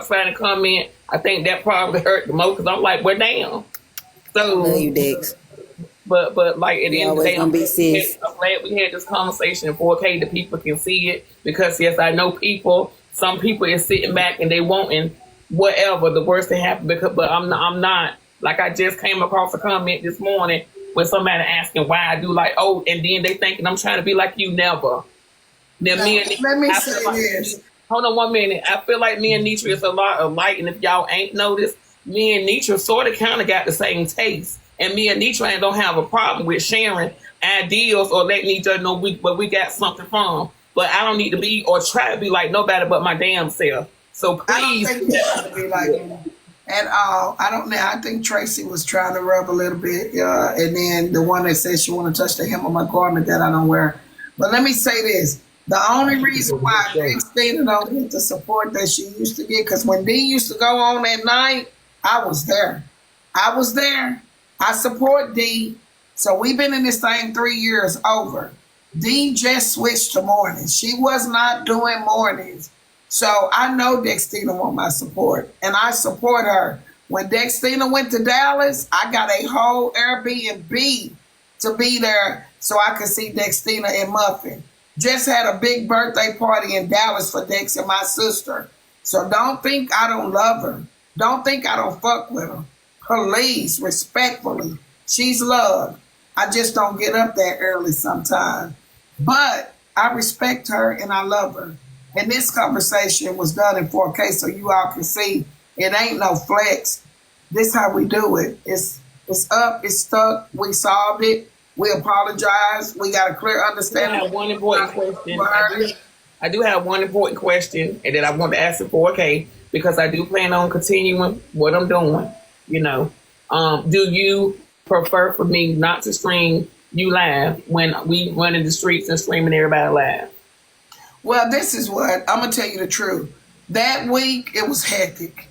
B: signing comment, I think that probably hurt the most because I'm like, we're down. So,
E: Love you, Dex.
B: but like at the end of the day, I'm glad we had this conversation in 4K that people can see it because yes, I know people. Some people is sitting back and they wanting whatever the worst that happened but I'm not. Like I just came across a comment this morning with somebody asking why I do like, oh, and then they thinking I'm trying to be like you. Never. Then
C: let me say this.
B: Hold on 1 minute. I feel like me and Netra is a lot alike, and if y'all ain't noticed, me and Netra sort of kind of got the same taste, and me and Netra don't have a problem with sharing ideas or letting each other know where we got something from. But I don't need to be or try to be like nobody but my damn self. So please,
C: I don't think you have to be like me at all. I don't know. I think Tracy was trying to rub a little bit, and then the one that said she want to touch the hem of my garment that I don't wear. But let me say this: the only reason why Dextina don't get the support that she used to get, because when D used to go on at night, I was there. I support D. So we've been in this thing 3 years over. D just switched to mornings. She was not doing mornings. So I know Dextina want my support, and I support her When Dextina went to Dallas, I got a whole Airbnb to be there so I could see Dextina and Muffin. Just had a big birthday party in Dallas for Dex and my sister. So don't think I don't love her. Don't think I don't fuck with her. Please, respectfully, she's loved. I just don't get up that early sometimes. But I respect her and I love her. And this conversation was done in 4K so you all can see it ain't no flex. This how we do it. It's up, it's stuck, we solved it. We apologize. We got a clear understanding.
B: I have one important question. I do have one important question, and then I want to ask it for 4K because I do plan on continuing what I'm doing. You know, do you prefer for me not to stream you live when we run in the streets and streaming everybody live?
C: Well, this is what I'm gonna tell you the truth. That week it was hectic.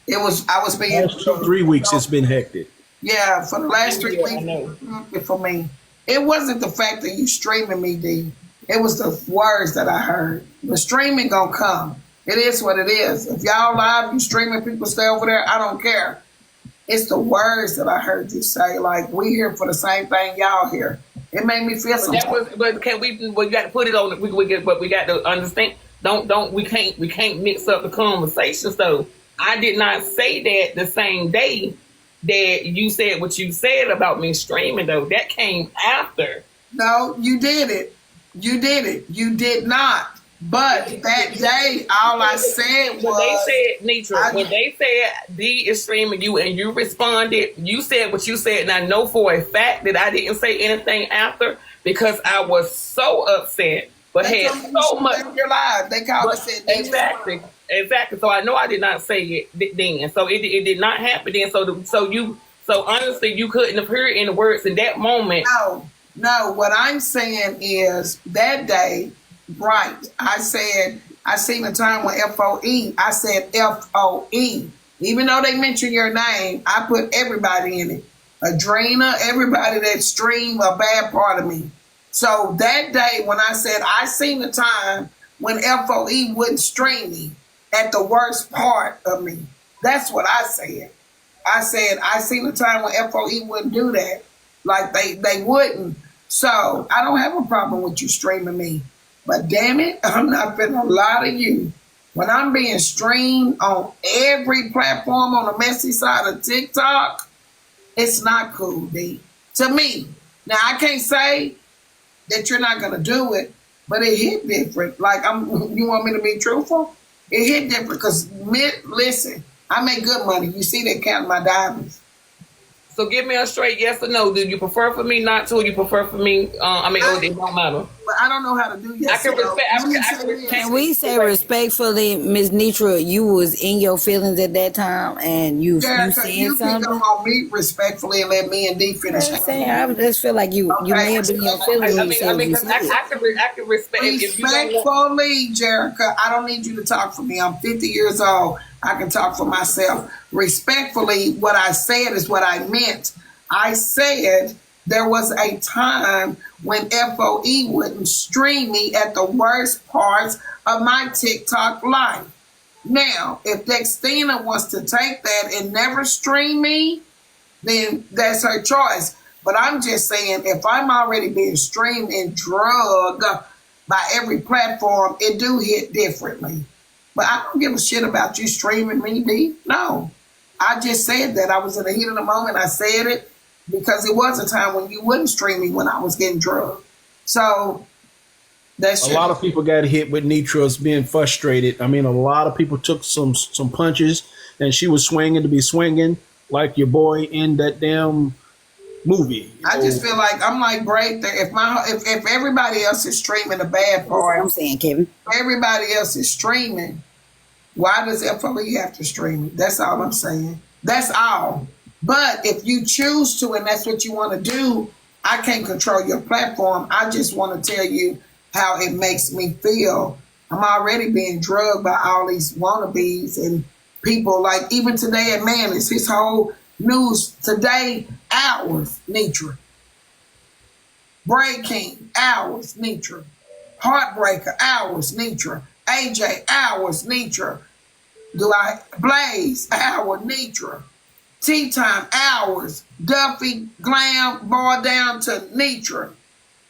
C: I was being
D: Last 2-3 weeks it's been hectic.
C: Yeah, for the last 3 weeks for me. It wasn't the fact that you streaming me, D. It was the words that I heard. The streaming gonna come. It is what it is. If y'all live, you streaming, people stay over there, I don't care. It's the words that I heard you say, like, we here for the same thing y'all here. It made me feel something.
B: But can we got to put it on, but we got to understand, we can't mix up the conversations though. I did not say that the same day that you said what you said about me streaming though. That came after.
C: No, you did it. You did it. You did not. But that day, all I said was...
B: When they said D is streaming you and you responded, you said what you said. And I know for a fact that I didn't say anything after because I was so upset. But had so much...
C: You're live. They called and said...
B: Exactly. So I know I did not say it then. So it did not happen then. So honestly, you couldn't have heard any words in that moment.
C: No. What I'm saying is that day... Right. I said, I seen a time when FOE. I said FOE. Even though they mentioned your name, I put everybody in it. Adrena, everybody that streamed a bad part of me. So that day when I said, I seen the time when FOE wouldn't stream me at the worst part of me. That's what I said. I said, I seen the time when FOE wouldn't do that. Like they wouldn't. So I don't have a problem with you streaming me. But damn it, I'm not finna lie to you. When I'm being streamed on every platform on the messy side of TikTok, it's not cool, D. To me. Now, I can't say that you're not gonna do it, but it hit different. Like, you want me to be truthful? It hit different because, listen, I make good money. You see that counting my diamonds.
B: So give me a straight yes or no. Do you prefer for me not to, or you prefer for me? It don't matter.
C: But I don't know how to do yes.
B: I can respect.
E: Can we say respectfully, Mrs.Netra, you was in your feelings at that time, and you said something?
C: You can go on me respectfully and let me and D finish.
E: I just feel like you may have been in your feelings.
B: I can respect.
C: Respectfully, Jerica, I don't need you to talk for me. I'm 50 years old. I can talk for myself. Respectfully, what I said is what I meant. I said there was a time when FOE wouldn't stream me at the worst parts of my TikTok life. Now, if Dextina wants to take that and never stream me, then that's her choice. But I'm just saying, if I'm already being streamed and drugged by every platform, it do hit differently. But I don't give a shit about you streaming me, D. No. I just said that. I was in the heat of the moment. I said it because it was a time when you wouldn't stream me when I was getting drugged. So that's
D: a lot of people got hit with Netra's being frustrated. I mean, a lot of people took some punches, and she was swinging to be swinging like your boy in that damn movie.
C: I just feel like I'm like right there. If everybody else is streaming a bad part,
E: I'm saying, Kevin,
C: everybody else is streaming. Why does FOE have to stream it? That's all I'm saying. That's all. But if you choose to and that's what you want to do, I can't control your platform. I just want to tell you how it makes me feel. I'm already being drugged by all these wannabes and people. Like even today at Manny's, his whole news today, hours, Netra. Breaking, hours, Netra. Heartbreaker, hours, Netra. AJ, hours, Netra. Do I Blaze hour Netra? Tea time hours. Duffy Glam boiled down to Netra.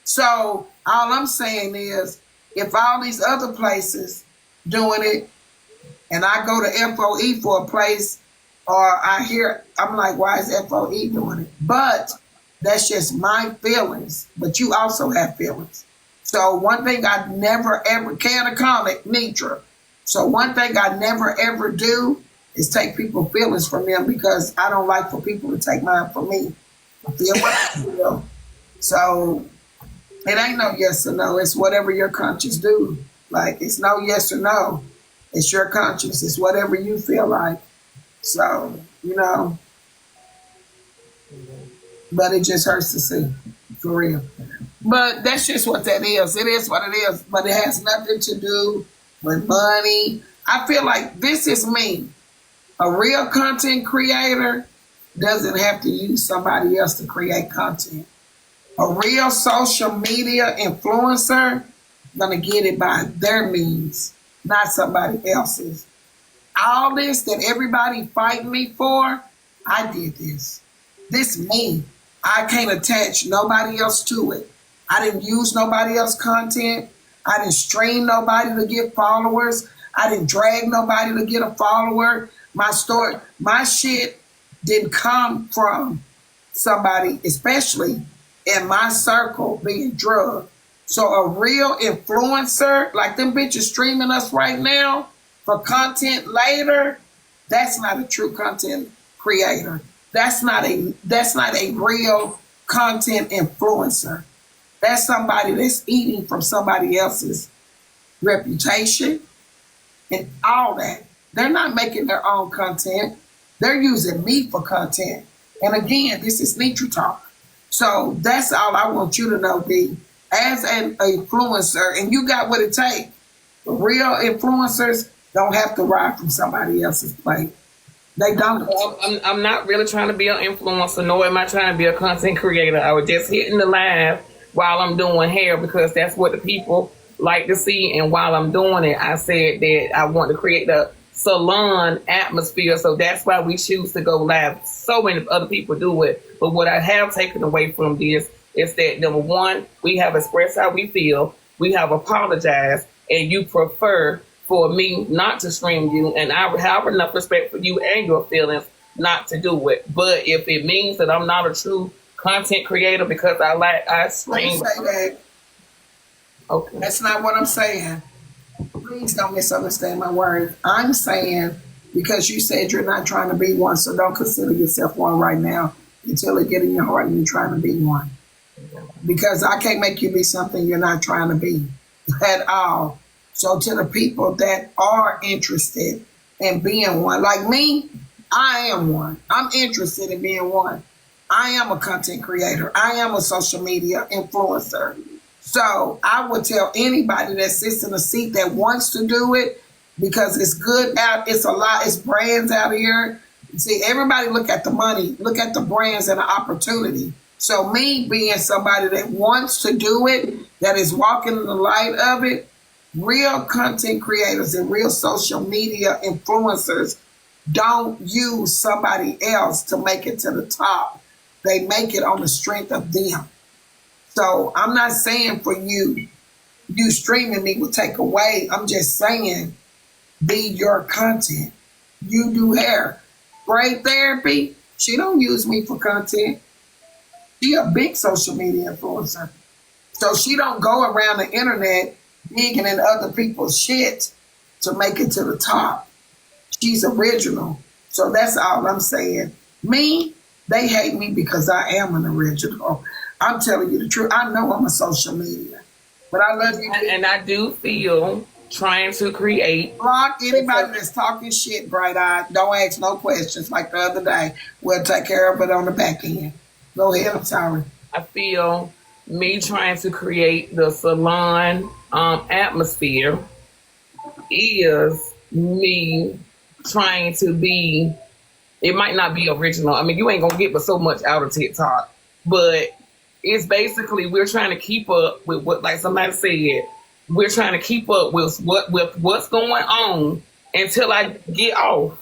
C: So all I'm saying is, if all these other places doing it, and I go to FOE for a place, or I hear, I'm like, why is FOE doing it? But that's just my feelings. But you also have feelings. So one thing I never ever can comic Netra. So one thing I never ever do is take people's feelings from them, because I don't like for people to take mine from me. I feel what I feel. So it ain't no yes or no. It's whatever your conscience do. Like, it's no yes or no. It's your conscience. It's whatever you feel like. So, you know, but it just hurts to see, for real. But that's just what that is. It is what it is. But it has nothing to do with money. I feel like this is me. A real content creator doesn't have to use somebody else to create content. A real social media influencer gonna get it by their means, not somebody else's. All this that everybody fighting me for, I did this. This me. I can't attach nobody else to it. I didn't use nobody else's content. I didn't stream nobody to get followers. I didn't drag nobody to get a follower. My story, my shit didn't come from somebody, especially in my circle, being drugged. So a real influencer, like them bitches streaming us right now for content later, that's not a true content creator. That's not a real content influencer. That's somebody that's eating from somebody else's reputation and all that. They're not making their own content. They're using me for content. And again, this is Netra Talk. So that's all I want you to know, D. As an influencer, and you got what it takes. The real influencers don't have to ride from somebody else's plate. They don't.
B: Well, I'm not really trying to be an influencer, nor am I trying to be a content creator. I was just hitting the live while I'm doing hair, because that's what the people like to see. And while I'm doing it, I said that I want to create the salon atmosphere. So that's why we choose to go live. So many other people do it. But what I have taken away from this is that, number one, we have expressed how we feel. We have apologized, and you prefer for me not to stream you, and I have enough respect for you and your feelings not to do it. But if it means that I'm not a true content creator because I stream,
C: say that.
B: Okay,
C: that's not what I'm saying. Please don't misunderstand my words. I'm saying, because you said you're not trying to be one, so don't consider yourself one right now until it get in your heart and you're trying to be one. Because I can't make you be something you're not trying to be at all. So to the people that are interested in being one, like me, I am one. I'm interested in being one. I am a content creator. I am a social media influencer. So I would tell anybody that sits in a seat that wants to do it, because it's good out. It's a lot. It's brands out here. See, everybody look at the money, look at the brands and the opportunity. So me being somebody that wants to do it, that is walking in the light of it, real content creators and real social media influencers don't use somebody else to make it to the top. They make it on the strength of them. So I'm not saying for you streaming me will take away. I'm just saying, be your content. You do hair. Braid therapy, she don't use me for content. She a big social media influencer. So she don't go around the internet digging in other people's shit to make it to the top. She's original. So that's all I'm saying. Me, they hate me because I am an original. I'm telling you the truth. I know I'm a social media, but I love you.
B: and I do feel trying to create.
C: Block anybody that's talking shit, Bright Eye. Don't ask no questions like the other day. We'll take care of it on the back end. Go ahead. I'm sorry.
B: I feel me trying to create the salon atmosphere is me trying to be, it might not be original. I mean, you ain't gonna get but so much out of TikTok, but it's basically we're trying to keep up with what, like somebody said, we're trying to keep up with what's going on until I get off.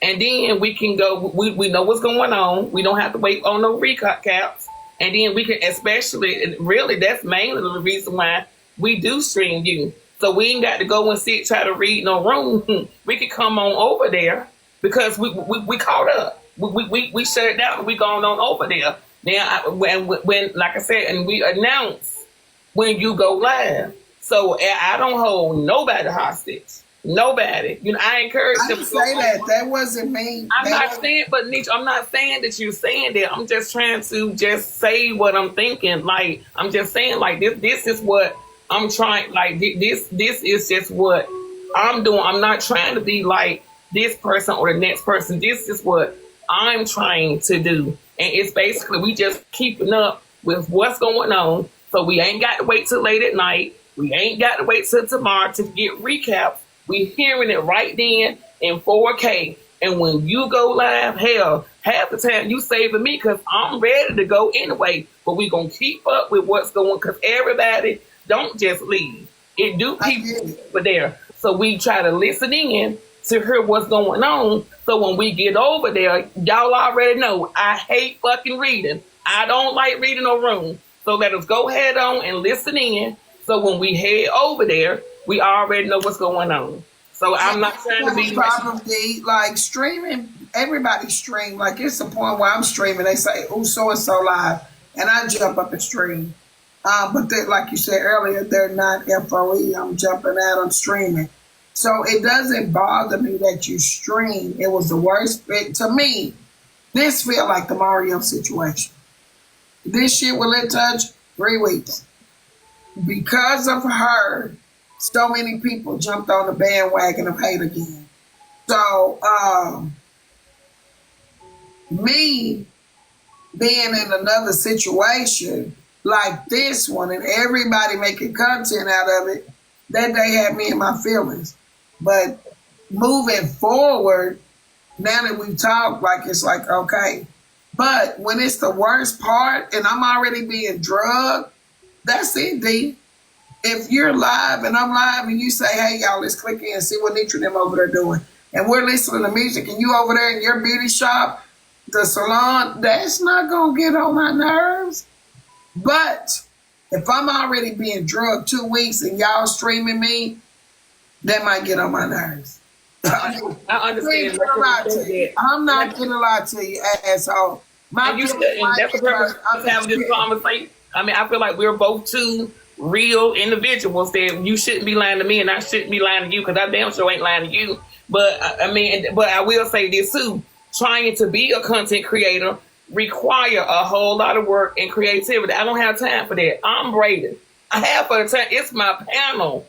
B: And then we can go, we know what's going on. We don't have to wait on no recaps. And then we can, especially, really, that's mainly the reason why we do stream you. So we ain't got to go and sit, try to read no room. We can come on over there because we caught up. We shut it down and we going on over there. Now, when, like I said, and we announce when you go live. So I don't hold nobody hostage. Nobody. You know, I encourage
C: I
B: them
C: didn't
B: to go
C: say that.
B: on.
C: That wasn't me.
B: I'm not saying, but Netra, I'm not saying that you're saying that. I'm just trying to just say what I'm thinking. Like, I'm just saying, like, this is what I'm trying, like, this is just what I'm doing. I'm not trying to be like this person or the next person. This is what I'm trying to do. And it's basically, we just keeping up with what's going on. So we ain't got to wait till late at night. We ain't got to wait till tomorrow to get recaps. We hearing it right then in 4K. And when you go live, hell, half the time you saving me because I'm ready to go anyway. But we going to keep up with what's going on because everybody don't just leave. It do people over there. So we try to listen in to hear what's going on. So when we get over there, y'all already know I hate fucking reading. I don't like reading no room. So let us go head on and listen in. So when we head over there, we already know what's going on. So I'm not trying to be
C: problem, D. Like streaming, everybody stream. Like it's the point where I'm streaming. They say, "Oh, so and so live," and I jump up and stream. But they, like you said earlier, they're not FOE. I'm jumping out. I'm streaming. So it doesn't bother me that you stream. It was the worst fit to me. This feel like the Mario situation. This shit will it touch 3 weeks because of her. So many people jumped on the bandwagon of hate again. So, me being in another situation like this one and everybody making content out of it, that day had me in my feelings. But moving forward, now that we've talked, like it's like, okay. But when it's the worst part and I'm already being drugged, that's it, D. If you're live and I'm live and you say, hey, y'all, let's click in and see what Netra and them over there doing. And we're listening to music and you over there in your beauty shop, the salon, that's not going to get on my nerves. But if I'm already being drugged 2 weeks and y'all streaming me, that might get on my nerves.
B: I understand.
C: I'm not going to lie to you, asshole.
B: And you said, and that's the purpose of having this conversation. I mean, I feel like we're both two real individuals that you shouldn't be lying to me and I shouldn't be lying to you because I damn sure ain't lying to you. But I mean, but I will say this too, trying to be a content creator require a whole lot of work and creativity. I don't have time for that. I'm braiding. I have for the time. It's my panel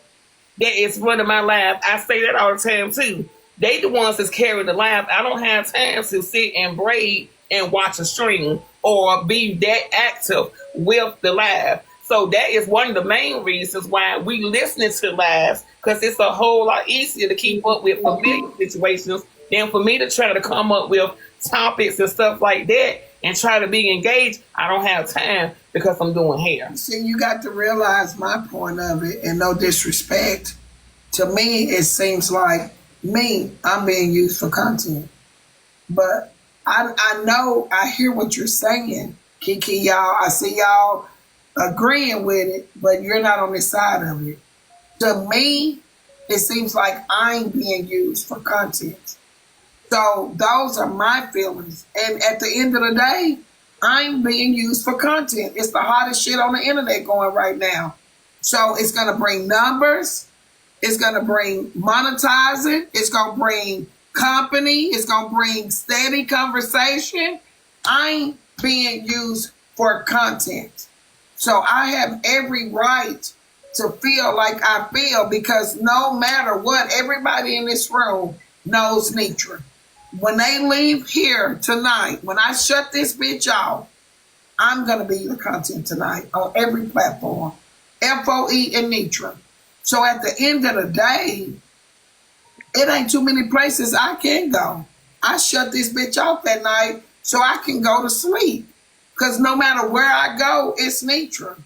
B: that is running my live. I say that all the time too. They the ones that's carrying the live. I don't have time to sit and braid and watch a stream or be that active with the live. So that is one of the main reasons why we listening to lives, because it's a whole lot easier to keep up with familiar situations than for me to try to come up with topics and stuff like that and try to be engaged. I don't have time because I'm doing hair.
C: See, you got to realize my point of it, and no disrespect. To me, it seems like I'm being used for content. But I know, I hear what you're saying, Kiki, y'all. I see y'all agreeing with it, but you're not on this side of it. To me, it seems like I'm being used for content. So those are my feelings. And at the end of the day, I'm being used for content. It's the hottest shit on the internet going right now. So it's going to bring numbers. It's going to bring monetizing. It's going to bring company. It's going to bring steady conversation. I'm being used for content. So I have every right to feel like I feel because no matter what, everybody in this room knows Netra. When they leave here tonight, when I shut this bitch off, I'm going to be the content tonight on every platform. FOE and Netra. So at the end of the day, it ain't too many places I can go. I shut this bitch off at night so I can go to sleep. Because no matter where I go, it's Netra.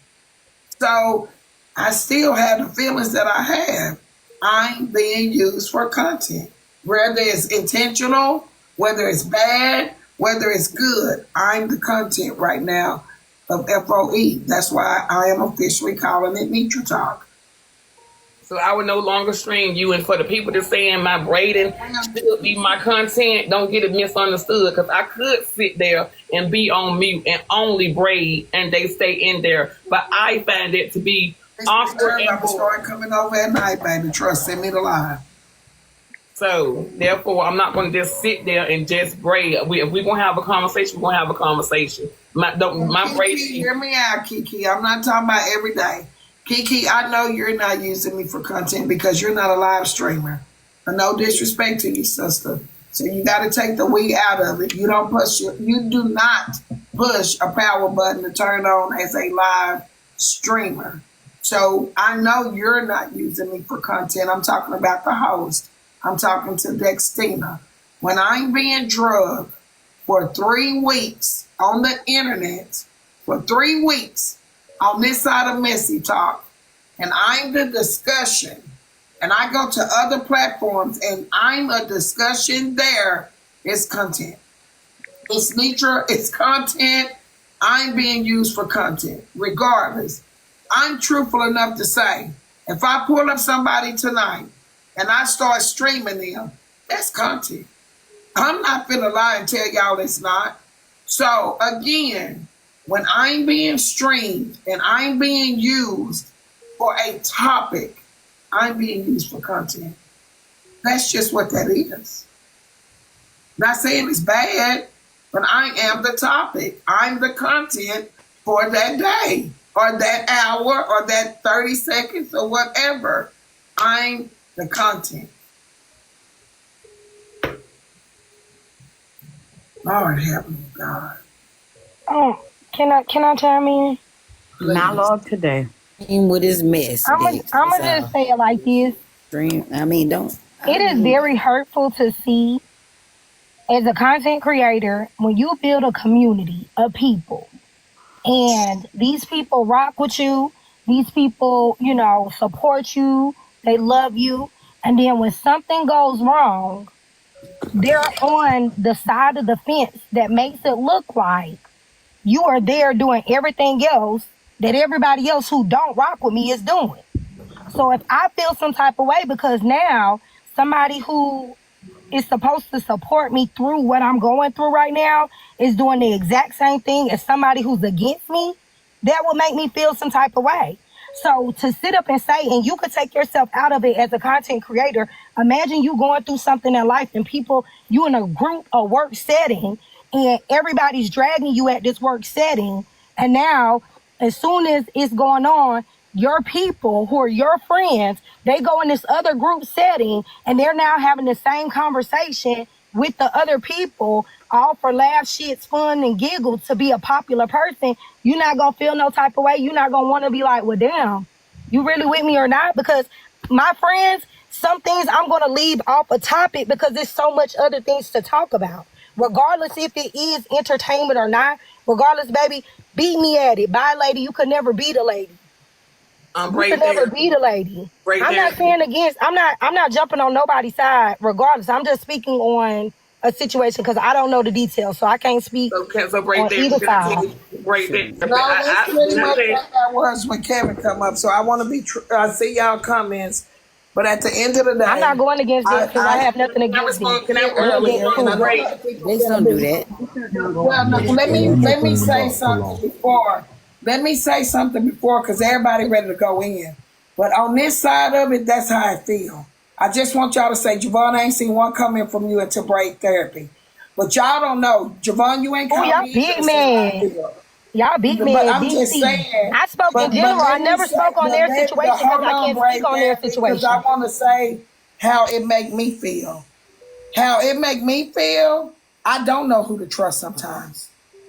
C: So I still have the feelings that I have. I'm being used for content. Whether it's intentional, whether it's bad, whether it's good, I'm the content right now of FOE. That's why I am officially calling it Netra Talk.
B: So I would no longer stream you. And for the people that saying my braiding should be my content, don't get it misunderstood. Because I could sit there and be on mute and only braid and they stay in there. But I find it to be awkward.
C: I'm gonna start coming over at night, baby. Trust, send me the line.
B: So therefore, I'm not going to just sit there and just braid. If we're going to have a conversation, we're going to have a conversation. My
C: Kiki,
B: braiding.
C: hear me out, Kiki. I'm not talking about every day. Kiki, I know you're not using me for content because you're not a live streamer. No disrespect to you, sister. So you got to take the we out of it. You do not push a power button to turn on as a live streamer. So I know you're not using me for content. I'm talking about the host. I'm talking to Dextina. When I'm being drugged for 3 weeks on the internet, for 3 weeks on this side of Messy Talk, and I'm the discussion, and I go to other platforms and I'm a discussion there, it's content. It's Netra, it's content. I'm being used for content, regardless. I'm truthful enough to say, if I pull up somebody tonight and I start streaming them, that's content. I'm not finna lie and tell y'all it's not. So again, when I'm being streamed and I'm being used for a topic, I'm being used for content. That's just what that is. Not saying it's bad, but I am the topic. I'm the content for that day or that hour or that 30 seconds or whatever. I'm the content. Lord help me, God.
F: Oh, can I chime in?
E: My Lord today. With his mess.
F: I'm gonna just say it like this. It is very hurtful to see, as a content creator, when you build a community of people and these people rock with you, these people, support you, they love you, and then when something goes wrong, they're on the side of the fence that makes it look like you are there doing everything else that everybody else who don't rock with me is doing. So if I feel some type of way because now somebody who is supposed to support me through what I'm going through right now is doing the exact same thing as somebody who's against me, that would make me feel some type of way. So to sit up and say, and you could take yourself out of it as a content creator, imagine you going through something in life and people, you in a group or work setting and everybody's dragging you at this work setting. And now, as soon as it's going on, your people who are your friends, they go in this other group setting and they're now having the same conversation with the other people, all for laughs, shits, fun, and giggles to be a popular person. You're not going to feel no type of way. You're not going to want to be like, well, damn, you really with me or not? Because my friends, some things I'm going to leave off a topic because there's so much other things to talk about. Regardless if it is entertainment or not, regardless, baby, beat me at it. Bye, lady. You could never beat a lady. You could never beat a lady. I'm not saying against. I'm not jumping on nobody's side. Regardless, I'm just speaking on a situation because I don't know the details, so I can't speak on either side.
B: Right there.
C: No, that's pretty much like I was when Kevin come up. So I want to be. I see y'all comments, but at the end of the day,
F: I'm not going against it because I have nothing against it.
E: They don't do that.
C: Well, no, let me say something before. Let me say something before because everybody ready to go in. But on this side of it, that's how I feel. I just want y'all to say, Javon, I ain't seen one comment from you into break therapy. But y'all don't know. Javon, you ain't coming.
F: Y'all big man. Y'all big man.
C: But I'm just saying.
F: I spoke in general. I never spoke on their situation because I can't speak on their situation.
C: Because I want to say how it make me feel. How it make me feel, I don't know who to trust sometimes.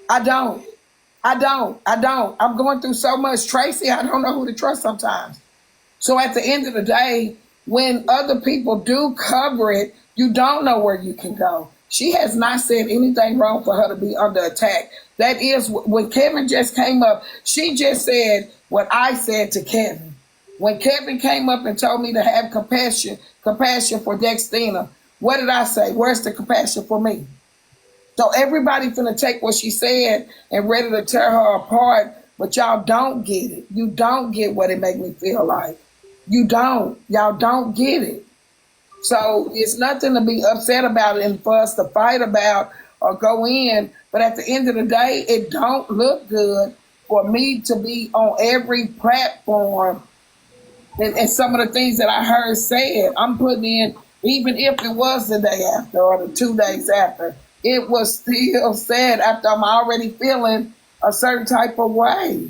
C: I don't. I'm going through so much, Tracy, I don't know who to trust sometimes. So at the end of the day, when other people do cover it, you don't know where you can go. She has not said anything wrong for her to be under attack. That is, when Kevin just came up, she just said what I said to Kevin. When Kevin came up and told me to have compassion for Dextina, what did I say? Where's the compassion for me? So everybody finna take what she said and ready to tear her apart, but y'all don't get it. You don't get what it make me feel like. You don't. Y'all don't get it. So it's nothing to be upset about and for us to fight about or go in. But at the end of the day, it don't look good for me to be on every platform. And some of the things that I heard said, I'm putting in, even if it was the day after or the 2 days after, it was still said after I'm already feeling a certain type of way.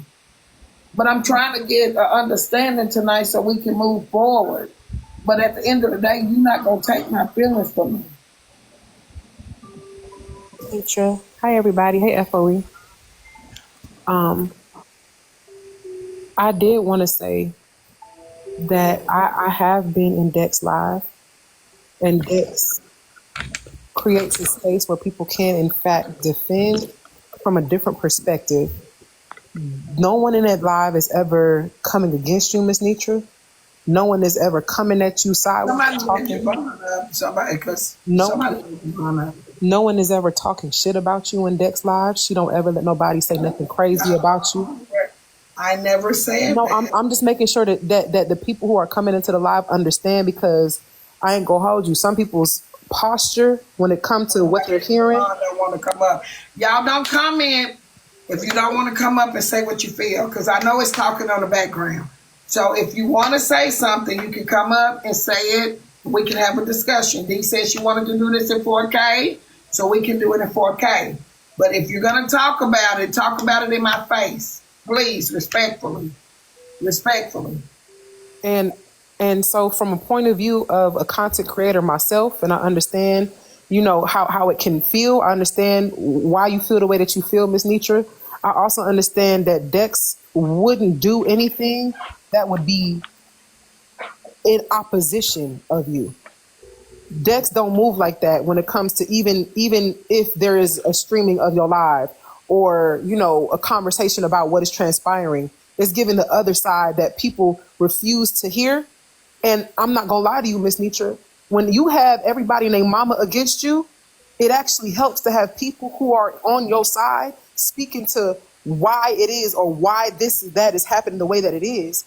C: But I'm trying to get an understanding tonight so we can move forward. But at the end of the day, you're not going to take my feelings from me.
G: Netra. Hi, everybody. Hey, FOE. I did want to say that I have been in Dex Live, and Dex creates a space where people can, in fact, defend from a different perspective. No one in that live is ever coming against you, Miss Netra. No one is ever coming at you sideways. No one is ever talking shit about you in Dex Live. She don't ever let nobody say nothing crazy about you.
C: I never said
G: no,
C: that.
G: I'm just making sure that the people who are coming into the live understand, because I ain't gonna hold you. Some people's posture when it comes to what they're hearing.
C: Don't want to come up. Y'all don't comment if you don't want to come up and say what you feel, because I know it's talking on the background. So if you want to say something, you can come up and say it. We can have a discussion. Dee said she wanted to do this in 4K, so we can do it in 4K. But if you're going to talk about it in my face. Please, respectfully.
G: And so from a point of view of a content creator myself, and I understand, how it can feel. I understand why you feel the way that you feel, Miss Netra. I also understand that Dex wouldn't do anything that would be in opposition of you. Dex don't move like that when it comes to even if there is a streaming of your live or, a conversation about what is transpiring. It's giving the other side that people refuse to hear. And I'm not going to lie to you, Miss Netra. When you have everybody named Mama against you, it actually helps to have people who are on your side speaking to why it is or why that is happening the way that it is.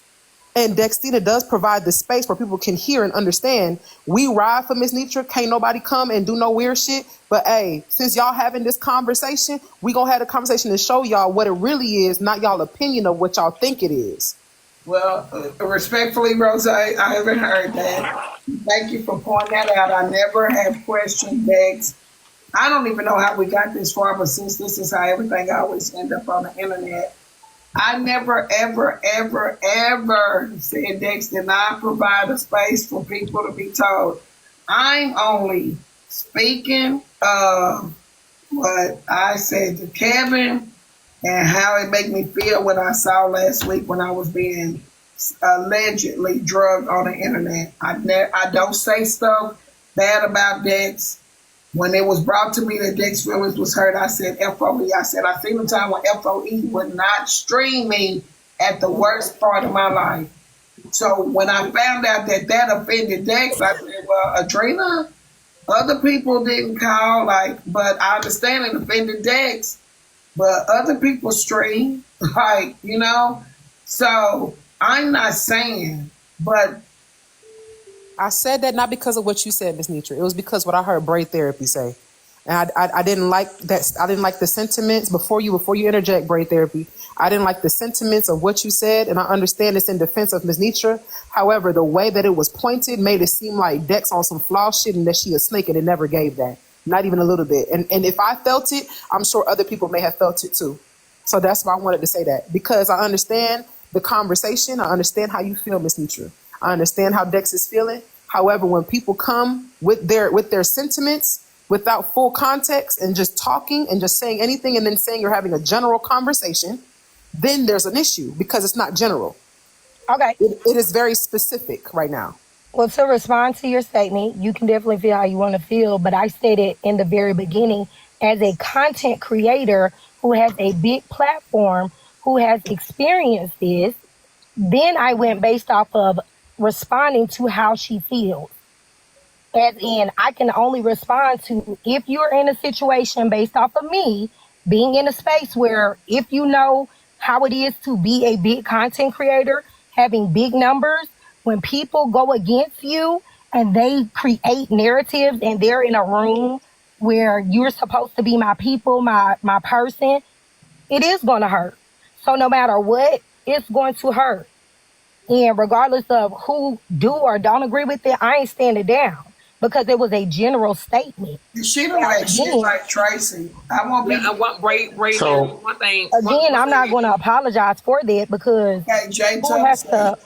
G: And Dextina does provide the space where people can hear and understand. We ride for Miss Netra. Can't nobody come and do no weird shit. But hey, since y'all having this conversation, we gonna have a conversation to show y'all what it really is, not y'all opinion of what y'all think it is.
C: Well, respectfully, Rose, I haven't heard that. Thank you for pointing that out. I never have questioned Dex. I don't even know how we got this far, but since this is how everything always end up on the internet, I never, ever, ever, ever said Dex did not provide a space for people to be told. I'm only speaking of what I said to Kevin and how it made me feel when I saw last week when I was being allegedly drugged on the internet. I don't say stuff bad about Dex. When it was brought to me that Dex feelings was hurt, I said FOE. I said I seen the time when FOE would not stream me at the worst part of my life. So when I found out that offended Dex, I said, well, Adrena, other people didn't call, but I understand it offended Dex, but other people stream, So I'm not saying, but
G: I said that not because of what you said, Miss Netra. It was because what I heard Braid Therapy say. And I didn't like that. I didn't like the sentiments before you interject, Braid Therapy. I didn't like the sentiments of what you said. And I understand it's in defense of Miss Netra. However, the way that it was pointed made it seem like Dex on some flaw shit and that she a snake, and it never gave that. Not even a little bit. And if I felt it, I'm sure other people may have felt it too. So that's why I wanted to say that, because I understand the conversation. I understand how you feel, Miss Netra. I understand how Dex is feeling. However, when people come with their sentiments without full context and just talking and just saying anything and then saying you're having a general conversation, then there's an issue because it's not general.
F: Okay.
G: It is very specific right now.
F: Well, to respond to your statement, you can definitely feel how you want to feel, but I stated in the very beginning, as a content creator who has a big platform, who has experienced this, Then I went based off of responding to how she feels. As in, I can only respond to if you're in a situation based off of me being in a space where if you know how it is to be a big content creator, having big numbers, when people go against you and they create narratives and they're in a room where you're supposed to be my people, my person, it is going to hurt. So no matter what, it's going to hurt. And regardless of who do or don't agree with it, I ain't standing down because it was a general statement.
C: She don't like shit like Tracy. I won't be.
B: I want Ray.
H: So-
B: One thing.
F: Again, I'm not going to apologize for that because
C: Okay, Jay,
F: who has to?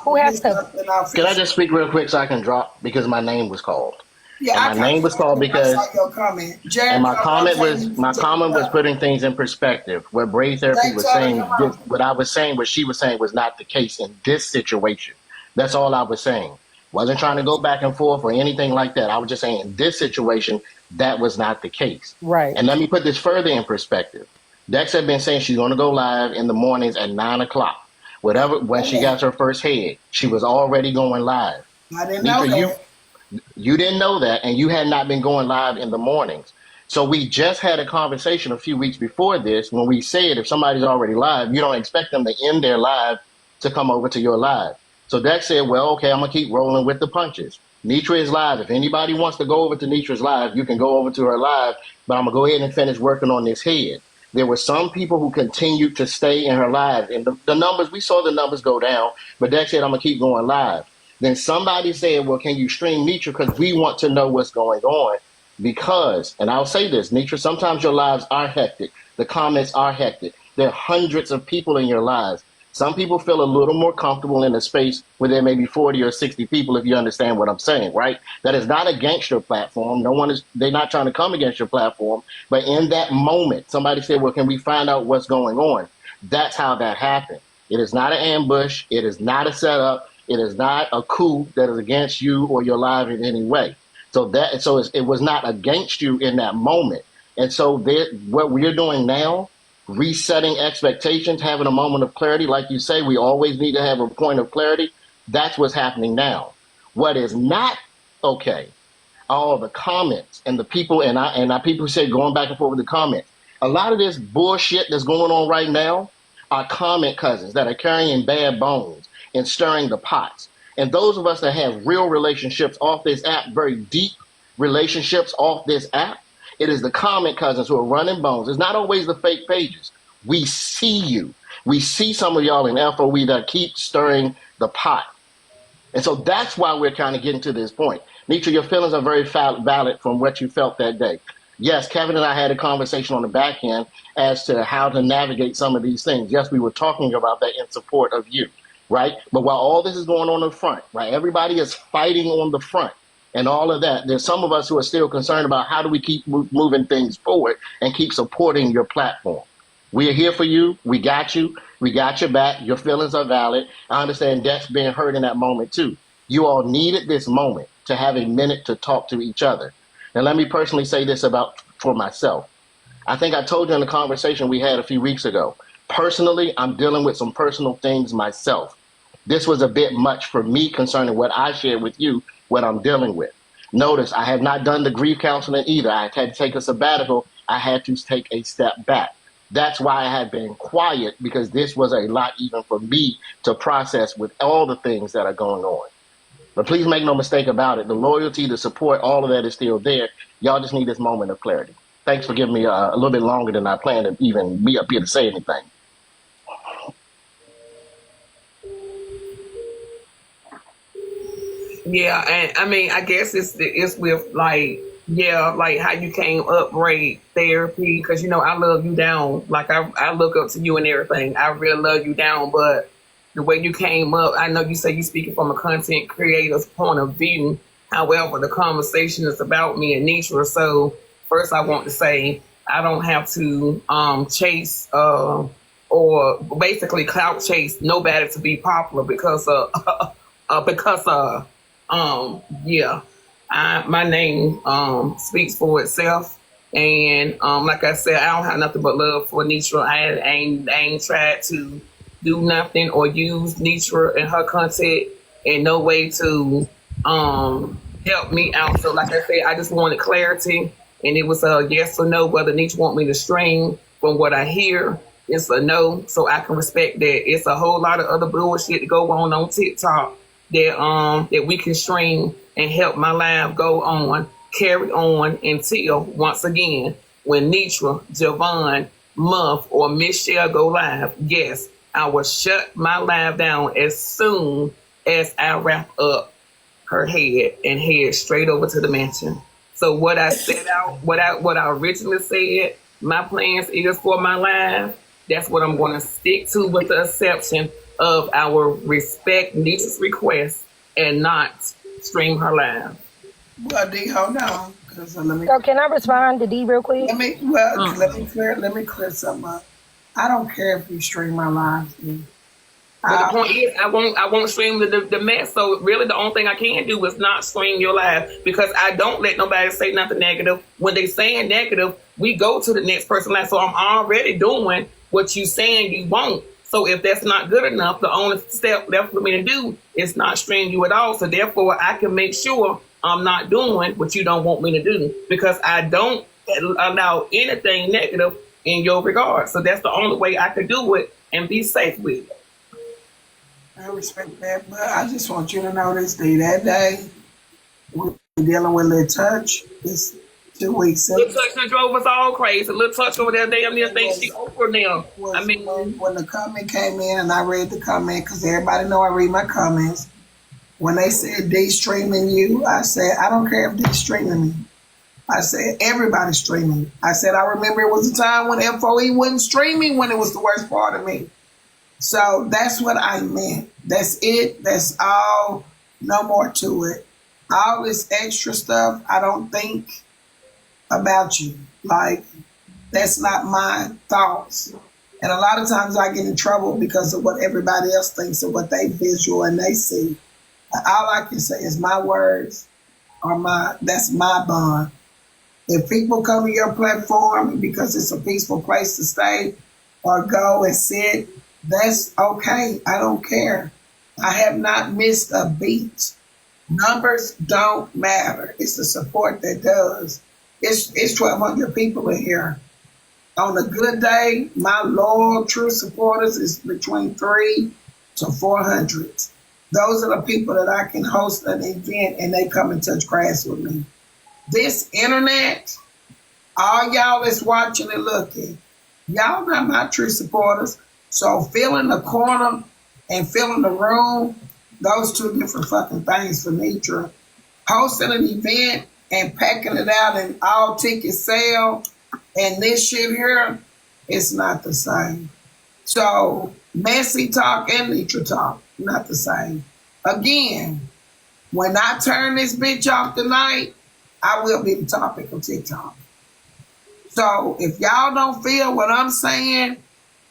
H: Can I just speak real quick so I can drop because my name was called.
C: Yeah,
H: And my name was called because-
C: I saw your comment. Jared,
H: And my comment was putting things in perspective. What Braid Therapy was saying, what I was saying, what she was saying was not the case in this situation. That's all I was saying. Wasn't trying to go back and forth or anything like that. I was just saying in this situation, that was not the case.
G: Right.
H: And let me put this further in perspective. Dex had been saying she's going to go live in the mornings at 9 o'clock. Whatever, when she got her first head, she was already going live.
C: I didn't know that.
H: You didn't know that, and you had not been going live in the mornings. So we just had a conversation a few weeks before this when we said if somebody's already live, you don't expect them to end their live to come over to your live. So Dex said, well, okay, I'm going to keep rolling with the punches. Netra is live. If anybody wants to go over to Netra's live, you can go over to her live, but I'm going to go ahead and finish working on this head. There were some people who continued to stay in her live, and the numbers, we saw the numbers go down, but Dex said, I'm going to keep going live. Then somebody said, well, can you stream Netra? Because we want to know what's going on. Because, and I'll say this, Netra, sometimes your lives are hectic. The comments are hectic. There are hundreds of people in your lives. Some people feel a little more comfortable in a space where there may be 40 or 60 people, if you understand what I'm saying, right? That is not against your platform. They're not trying to come against your platform. But in that moment, somebody said, well, can we find out what's going on? That's how that happened. It is not an ambush. It is not a setup. It is not a coup that is against you or your live in any way. It was not against you in that moment. And so what we're doing now, resetting expectations, having a moment of clarity, like you say, we always need to have a point of clarity. That's what's happening now. What is not okay, all the comments and the people, and people say going back and forth with the comments. A lot of this bullshit that's going on right now are comment cousins that are carrying bad bones and stirring the pots. And those of us that have real relationships off this app, very deep relationships off this app, it is the comment cousins who are running bones. It's not always the fake pages. We see you. We see some of y'all in FOE that keep stirring the pot. And so that's why we're kind of getting to this point. Netra, your feelings are very valid from what you felt that day. Yes, Kevin and I had a conversation on the back end as to how to navigate some of these things. Yes, we were talking about that in support of you, right? But while all this is going on in the front, right, everybody is fighting on the front and all of that, there's some of us who are still concerned about how do we keep moving things forward and keep supporting your platform. We are here for you. We got you. We got your back. Your feelings are valid. I understand Dex being hurt in that moment too. You all needed this moment to have a minute to talk to each other. And let me personally say this for myself. I think I told you in the conversation we had a few weeks ago. Personally, I'm dealing with some personal things myself. This was a bit much for me concerning what I shared with you, what I'm dealing with. Notice I have not done the grief counseling either. I had to take a sabbatical. I had to take a step back. That's why I had been quiet, because this was a lot even for me to process with all the things that are going on. But please make no mistake about it. The loyalty, the support, all of that is still there. Y'all just need this moment of clarity. Thanks for giving me a little bit longer than I planned to even be up here to say anything.
B: Yeah, and I mean, I guess it's with like how you came up, Braid Therapy, because I love you down. Like I look up to you and everything. I really love you down, but the way you came up, I know you say you speaking from a content creator's point of view. However, the conversation is about me and Netra. So first, I want to say I don't have to chase or basically clout chase nobody to be popular because my name speaks for itself. And like I said, I don't have nothing but love for Netra. I ain't tried to do nothing or use Netra and her content in no way to help me out. So like I said, I just wanted clarity, and it was a yes or no whether Netra want me to stream. From what I hear, it's a no, so I can respect that. It's a whole lot of other bullshit to go on TikTok that we can stream and help my life go on, carry on until once again when Netra, Javon, Muff, or Michelle go live. Yes, I will shut my live down as soon as I wrap up her head and head straight over to the mansion. So what I set out, what I originally said, my plans is for my live. That's what I'm going to stick to, with the exception of our respect Netra's request and not stream her live.
C: Well, D, hold on.
F: So can I respond to D real quick?
C: Let me clear something up. I don't care if you stream my live, D.
B: But the point is, I won't stream the mess. So really, the only thing I can do is not stream your live, because I don't let nobody say nothing negative. When they saying negative, we go to the next person live. So I'm already doing what you saying you won't. So if that's not good enough, the only step left for me to do is not stream you at all. So therefore, I can make sure I'm not doing what you don't want me to do, because I don't allow anything negative in your regard. So that's the only way I can do it and be safe with it.
C: I respect that, but I just want you to know this day. That day, we're dealing with Lil Touch. It's 2 weeks.
B: Lil Touch that drove us all crazy. Lil Touch over there, damn near think she over now. I mean,
C: when the comment came in and I read the comment, because everybody know I read my comments. When they said they streaming you, I said, I don't care if they streaming me. I said, everybody's streaming. I said, I remember it was a time when FOE wasn't streaming when it was the worst part of me. So that's what I meant. That's it. That's all. No more to it. All this extra stuff, I don't think about you. Like, that's not my thoughts. And a lot of times I get in trouble because of what everybody else thinks of what they visual and they see. All I can say is my words are that's my bond. If people come to your platform because it's a peaceful place to stay or go and sit, that's okay. I don't care. I have not missed a beat. Numbers don't matter. It's the support that does. It's 1,200 people in here. On a good day, my loyal, true supporters is between 300 to 400. Those are the people that I can host an event and they come and touch grass with me. This internet, all y'all is watching and looking. Y'all not my true supporters. So filling the corner and filling the room, those two different fucking things for Netra. Hosting an event and packing it out and all tickets sale and this shit here, it's not the same. So messy talk and Netra talk, not the same. Again, when I turn this bitch off tonight, I will be the topic of TikTok. So if y'all don't feel what I'm saying,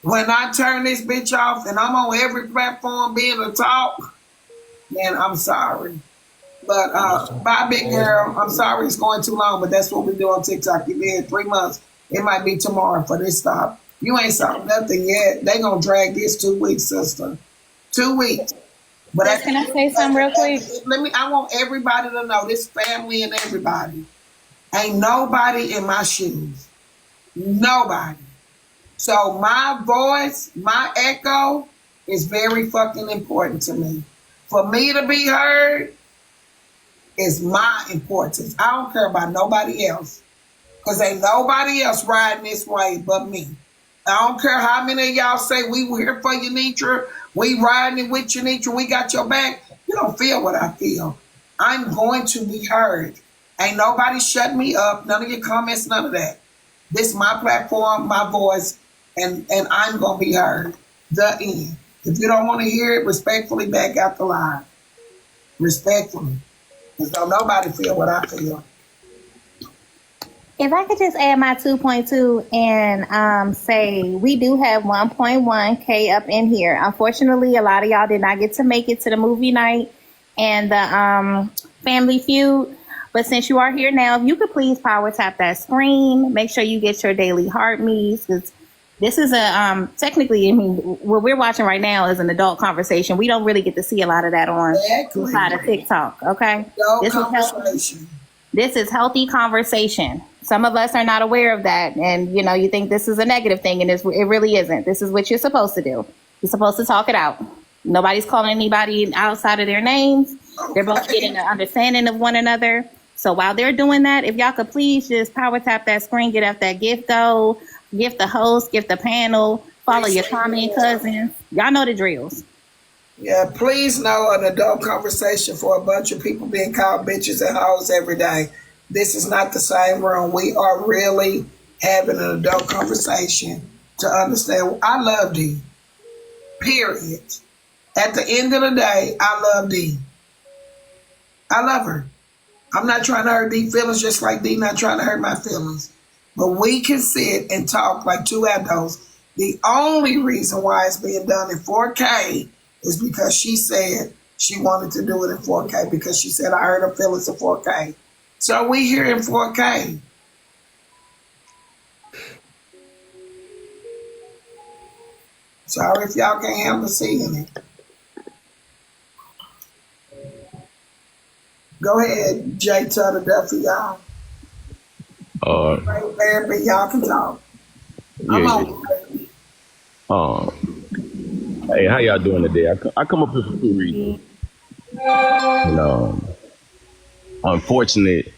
C: when I turn this bitch off and I'm on every platform being a talk, then I'm sorry. But bye, big girl. I'm sorry it's going too long, but that's what we do on TikTok. You've been 3 months. It might be tomorrow for this stop. You ain't saw nothing yet. They gonna drag this 2 weeks, sister. 2 weeks. But
A: can I say something real quick?
C: I want everybody to know, this family and everybody. Ain't nobody in my shoes. Nobody. So my voice, my echo is very fucking important to me. For me to be heard is my importance. I don't care about nobody else. Because ain't nobody else riding this way but me. I don't care how many of y'all say we were here for you, Netra. We riding with you, Netra. We got your back. You don't feel what I feel. I'm going to be heard. Ain't nobody shut me up. None of your comments, none of that. This is my platform, my voice, and I'm going to be heard. The end. If you don't want to hear it, respectfully back out the line. Respectfully. Because don't nobody feel what I feel.
I: If I could just add my 2.2 and say we do have 1.1K up in here. Unfortunately, a lot of y'all did not get to make it to the movie night and the Family Feud. But since you are here now, if you could please power tap that screen, make sure you get your daily heart meets, because This is a technically, I mean, what we're watching right now is an adult conversation. We don't really get to see a lot of that on the side of TikTok. Okay, this is healthy conversation. Some of us are not aware of that, and you think this is a negative thing, and it really isn't. This is what you're supposed to do. You're supposed to talk it out. Nobody's calling anybody outside of their names. They're both getting an understanding of one another. So while they're doing that, if y'all could please just power tap that screen, get up that gift go, gift the host, gift the panel, follow your Tommy and cousins. Y'all know the drills.
C: Yeah, please know an adult conversation for a bunch of people being called bitches and hoes every day. This is not the same room. We are really having an adult conversation to understand. I love D. Period. At the end of the day, I love D. I love her. I'm not trying to hurt D's feelings, just like D not trying to hurt my feelings. But we can sit and talk like two adults. The only reason why it's being done in 4K is because she said she wanted to do it in 4K because she said I hurt her feelings in 4K. So we here in 4K. Sorry if y'all can't handle seeing it. Go ahead, Jay Tutter Duffy, y'all. Therapy, y'all can talk. I'm on.
J: Hey, how y'all doing today? I come up here for 2 reasons. Unfortunately,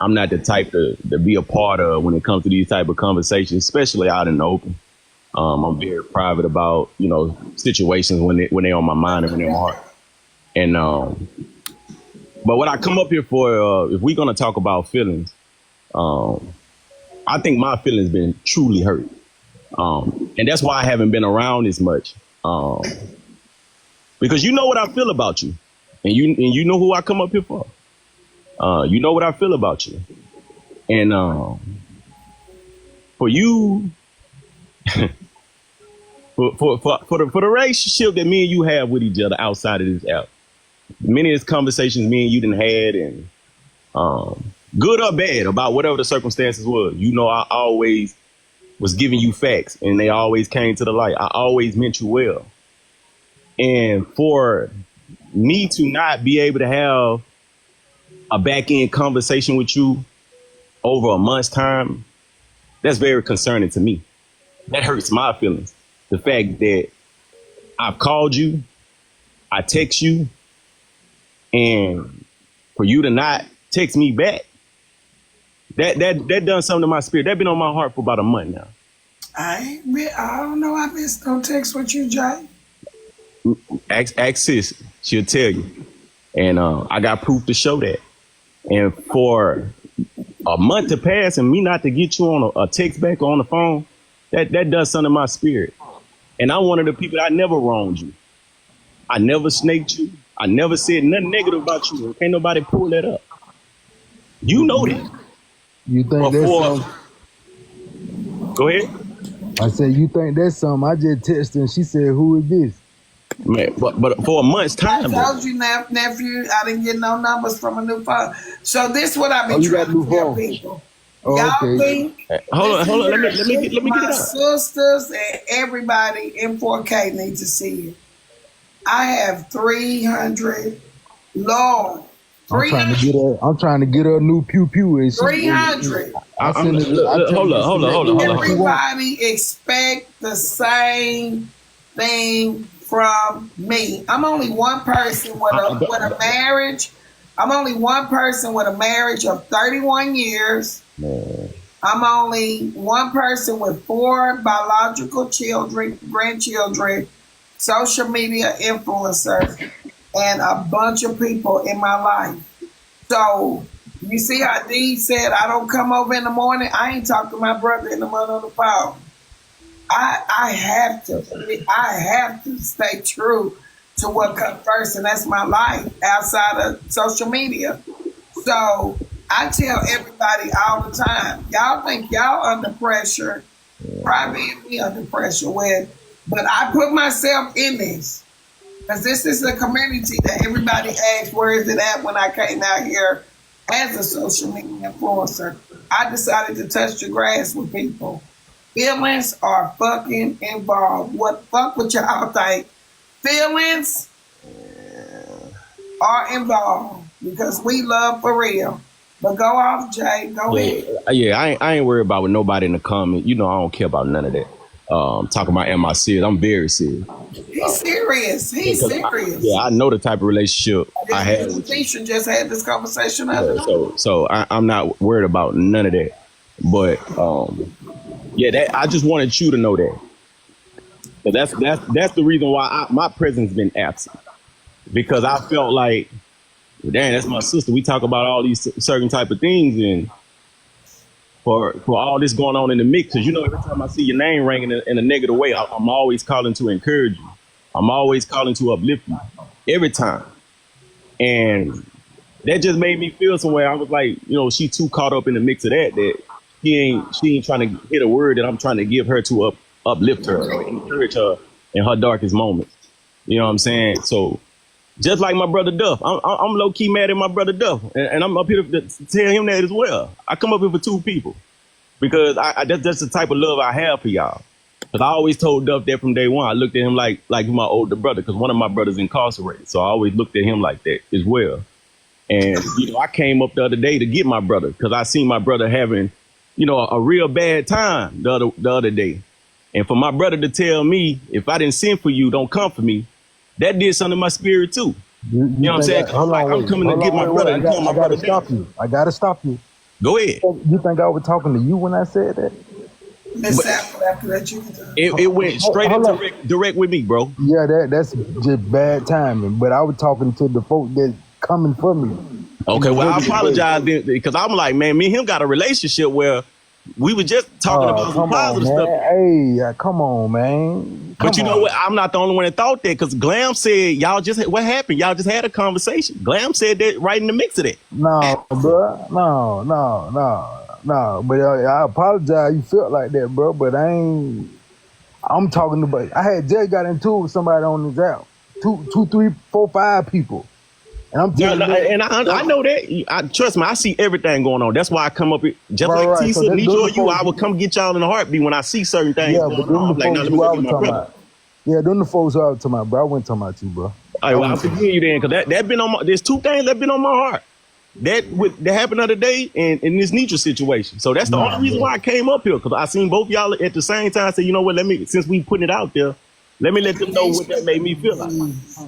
J: I'm not the type to be a part of when it comes to these type of conversations, especially out in the open. I'm very private about, situations when they on my mind and when they're on my heart. And but what I come up here for, if we're gonna talk about feelings, I think my feelings been truly hurt, and that's why I haven't been around as much. Because you know what I feel about you, and you know who I come up here for. You know what I feel about you, and for you, for the relationship that me and you have with each other outside of this app, many of these conversations me and you done had, and good or bad about whatever the circumstances was, I always was giving you facts, and they always came to the light. I always meant you well. And for me to not be able to have a back end conversation with you over a month's time, that's very concerning to me. That hurts my feelings. The fact that I've called you, I text you, and for you to not text me back, that done something to my spirit. That been on my heart for about a month now.
C: I don't know. I missed no text with you, Jay.
J: Ask sis, she'll tell you. And I got proof to show that. And for a month to pass and me not to get you on a text back or on the phone, that does something to my spirit. And I'm one of the people, I never wronged you. I never snaked you. I never said nothing negative about you. Can't nobody pull that up. You know that.
K: You think that's something?
J: Go ahead.
K: I said, you think that's something? I just texted her and she said, who is this?
J: Man, but for a month's time.
C: I told you, nephew, I didn't get no numbers from a new phone. So this is what I've been trying to tell people.
K: Oh,
C: y'all
K: okay.
C: think
J: hold on. Let me get
C: my
J: it up.
C: sisters and everybody in 4K need to see it. I have 300 Lord.
K: I'm trying to get her a new pew pew. And
C: 300.
J: Hold on.
C: Everybody expect the same thing from me. I'm only one person with a marriage. I'm only one person with a marriage of 31 years.
J: Man.
C: I'm only one person with 4 biological children, grandchildren, social media influencer, and a bunch of people in my life. So you see how Dee said I don't come over in the morning? I ain't talk to my brother in the morning on the phone. I have to stay true to what comes first, and that's my life outside of social media. So I tell everybody all the time, y'all think y'all under pressure, probably me under pressure but I put myself in this because this is a community that everybody asks, where is it at when I came out here as a social media influencer. I decided to touch the grass with people. Feelings are fucking involved. What fuck would y'all think? Feelings are involved because we love for real. But go off, Jay. Go ahead.
J: Yeah, I ain't worried about with nobody in the comment. You know, I don't care about none of that. Talking about am I serious? I'm very serious.
C: He's serious. He's serious.
J: I know the type of relationship I had.
C: Tisha just had this conversation.
J: So I'm not worried about none of that. But I just wanted you to know that. So that's the reason why my presence been absent, because I felt like, dang, that's my sister. We talk about all these certain type of things, and for all this going on in the mix, because every time I see your name ringing in a negative way, I'm always calling to encourage you. I'm always calling to uplift you every time, and that just made me feel some way. I was like, she too caught up in the mix of that she ain't trying to hit a word that I'm trying to give her to uplift her or encourage her in her darkest moments. You know what I'm saying? So just like my brother Duff, I'm low key mad at my brother Duff, and I'm up here to tell him that as well. I come up here for two people because that's the type of love I have for y'all. Because I always told Duff that from day one. I looked at him like my older brother, because one of my brothers incarcerated, so I always looked at him like that as well. And I came up the other day to get my brother because I seen my brother having a real bad time the other day. And for my brother to tell me, if I didn't send for you, don't come for me, that did something to my spirit too. You know what I'm saying? I'm coming to get my brother and call my brother.
K: I gotta stop you.
J: Go ahead.
K: You think I was talking to you when I said that?
C: After that, you can talk.
J: It went straight into direct with me, bro.
K: Yeah, that's just bad timing. But I was talking to the folk that coming for me.
J: Okay, well, I apologize because I'm like, man, me and him got a relationship where we were just talking about some positive stuff.
K: Hey, come on, man.
J: But you know what? I'm not the only one that thought that, because Glam said, what happened? Y'all just had a conversation. Glam said that right in the mix of that.
K: No, bro. No. But I apologize. You felt like that, bro. But I'm talking about, I had just got into it with somebody on this app. 2, 3, 4, 5 people. And I'm telling you,
J: I know that. Trust me, I see everything going on. That's why I come up here, just like Tisa,
K: so
J: Netra, you, I would come get y'all in a heartbeat when I see certain things.
K: Yeah, but them the folks who I was talking about. Yeah, them the folks who I was talking about, bro. I wasn't talking about you, bro.
J: All right, well, I forgive you then, because that been on my, there's 2 things that been on my heart. That happened the other day and in this Netra situation. So that's the only reason why I came up here, because I seen both y'all at the same time. I said, you know what, since we putting it out there, let me let them know what that made me feel like.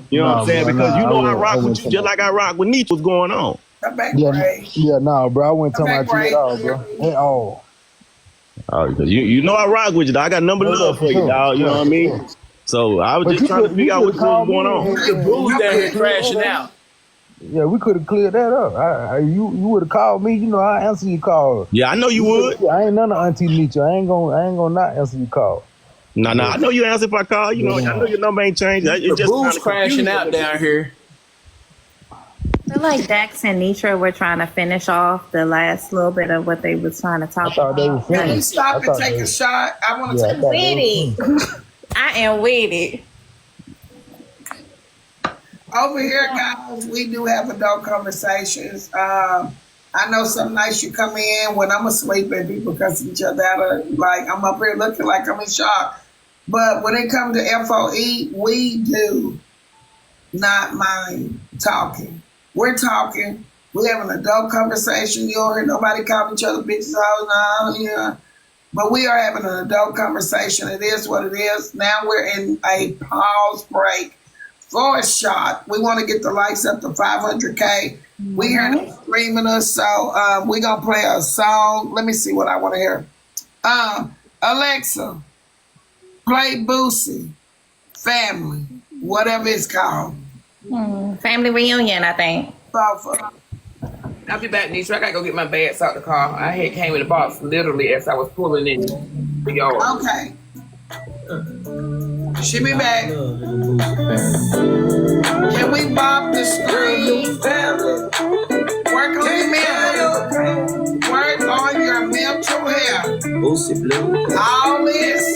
J: You know what I'm saying? Because I rock with you just like I rock with Netra. What's going on?
K: Bro. I wasn't talking about you at all, bro. At all.
J: Oh, because you know I rock with you, dog. I got number love for you, dog. You know what I mean? So I was just trying to figure out what's going on.
D: The booze down here crashing out.
K: Yeah, we could have cleared that up. You would have called me. I answer your call.
J: Yeah, I know you would.
K: I ain't none of Auntie Netra. I ain't gonna not answer your call.
J: No, I know you answer if I call. I know your number ain't changed.
D: The booze crashing out down here.
I: I feel like Dax and Netra were trying to finish off the last little bit of what they was trying to talk about.
C: Can we stop and take a shot? I want to take
I: with it. I am with it.
C: Over here, guys, we do have adult conversations. I know some nights you come in when I'm asleep and people cuss each other out. Like, I'm up here looking like I'm in shock. But when it comes to FOE, we do not mind talking. We're talking. We have an adult conversation. You don't hear nobody calling each other bitches all now. Yeah. But we are having an adult conversation. It is what it is. Now we're in a pause break for a shot. We want to get the likes up to 500K. We hear them screaming us, so we're going to play a song. Let me see what I want to hear. Alexa, play Boosie, Family, whatever it's called.
I: Family Reunion, I think.
B: I'll be back, Netra. I gotta go get my bags out the car. I had came in the box literally as I was pulling in the yard.
C: Okay. She'll be back. Can we bop the screen? Work on your mental. Work on your mental health. All this.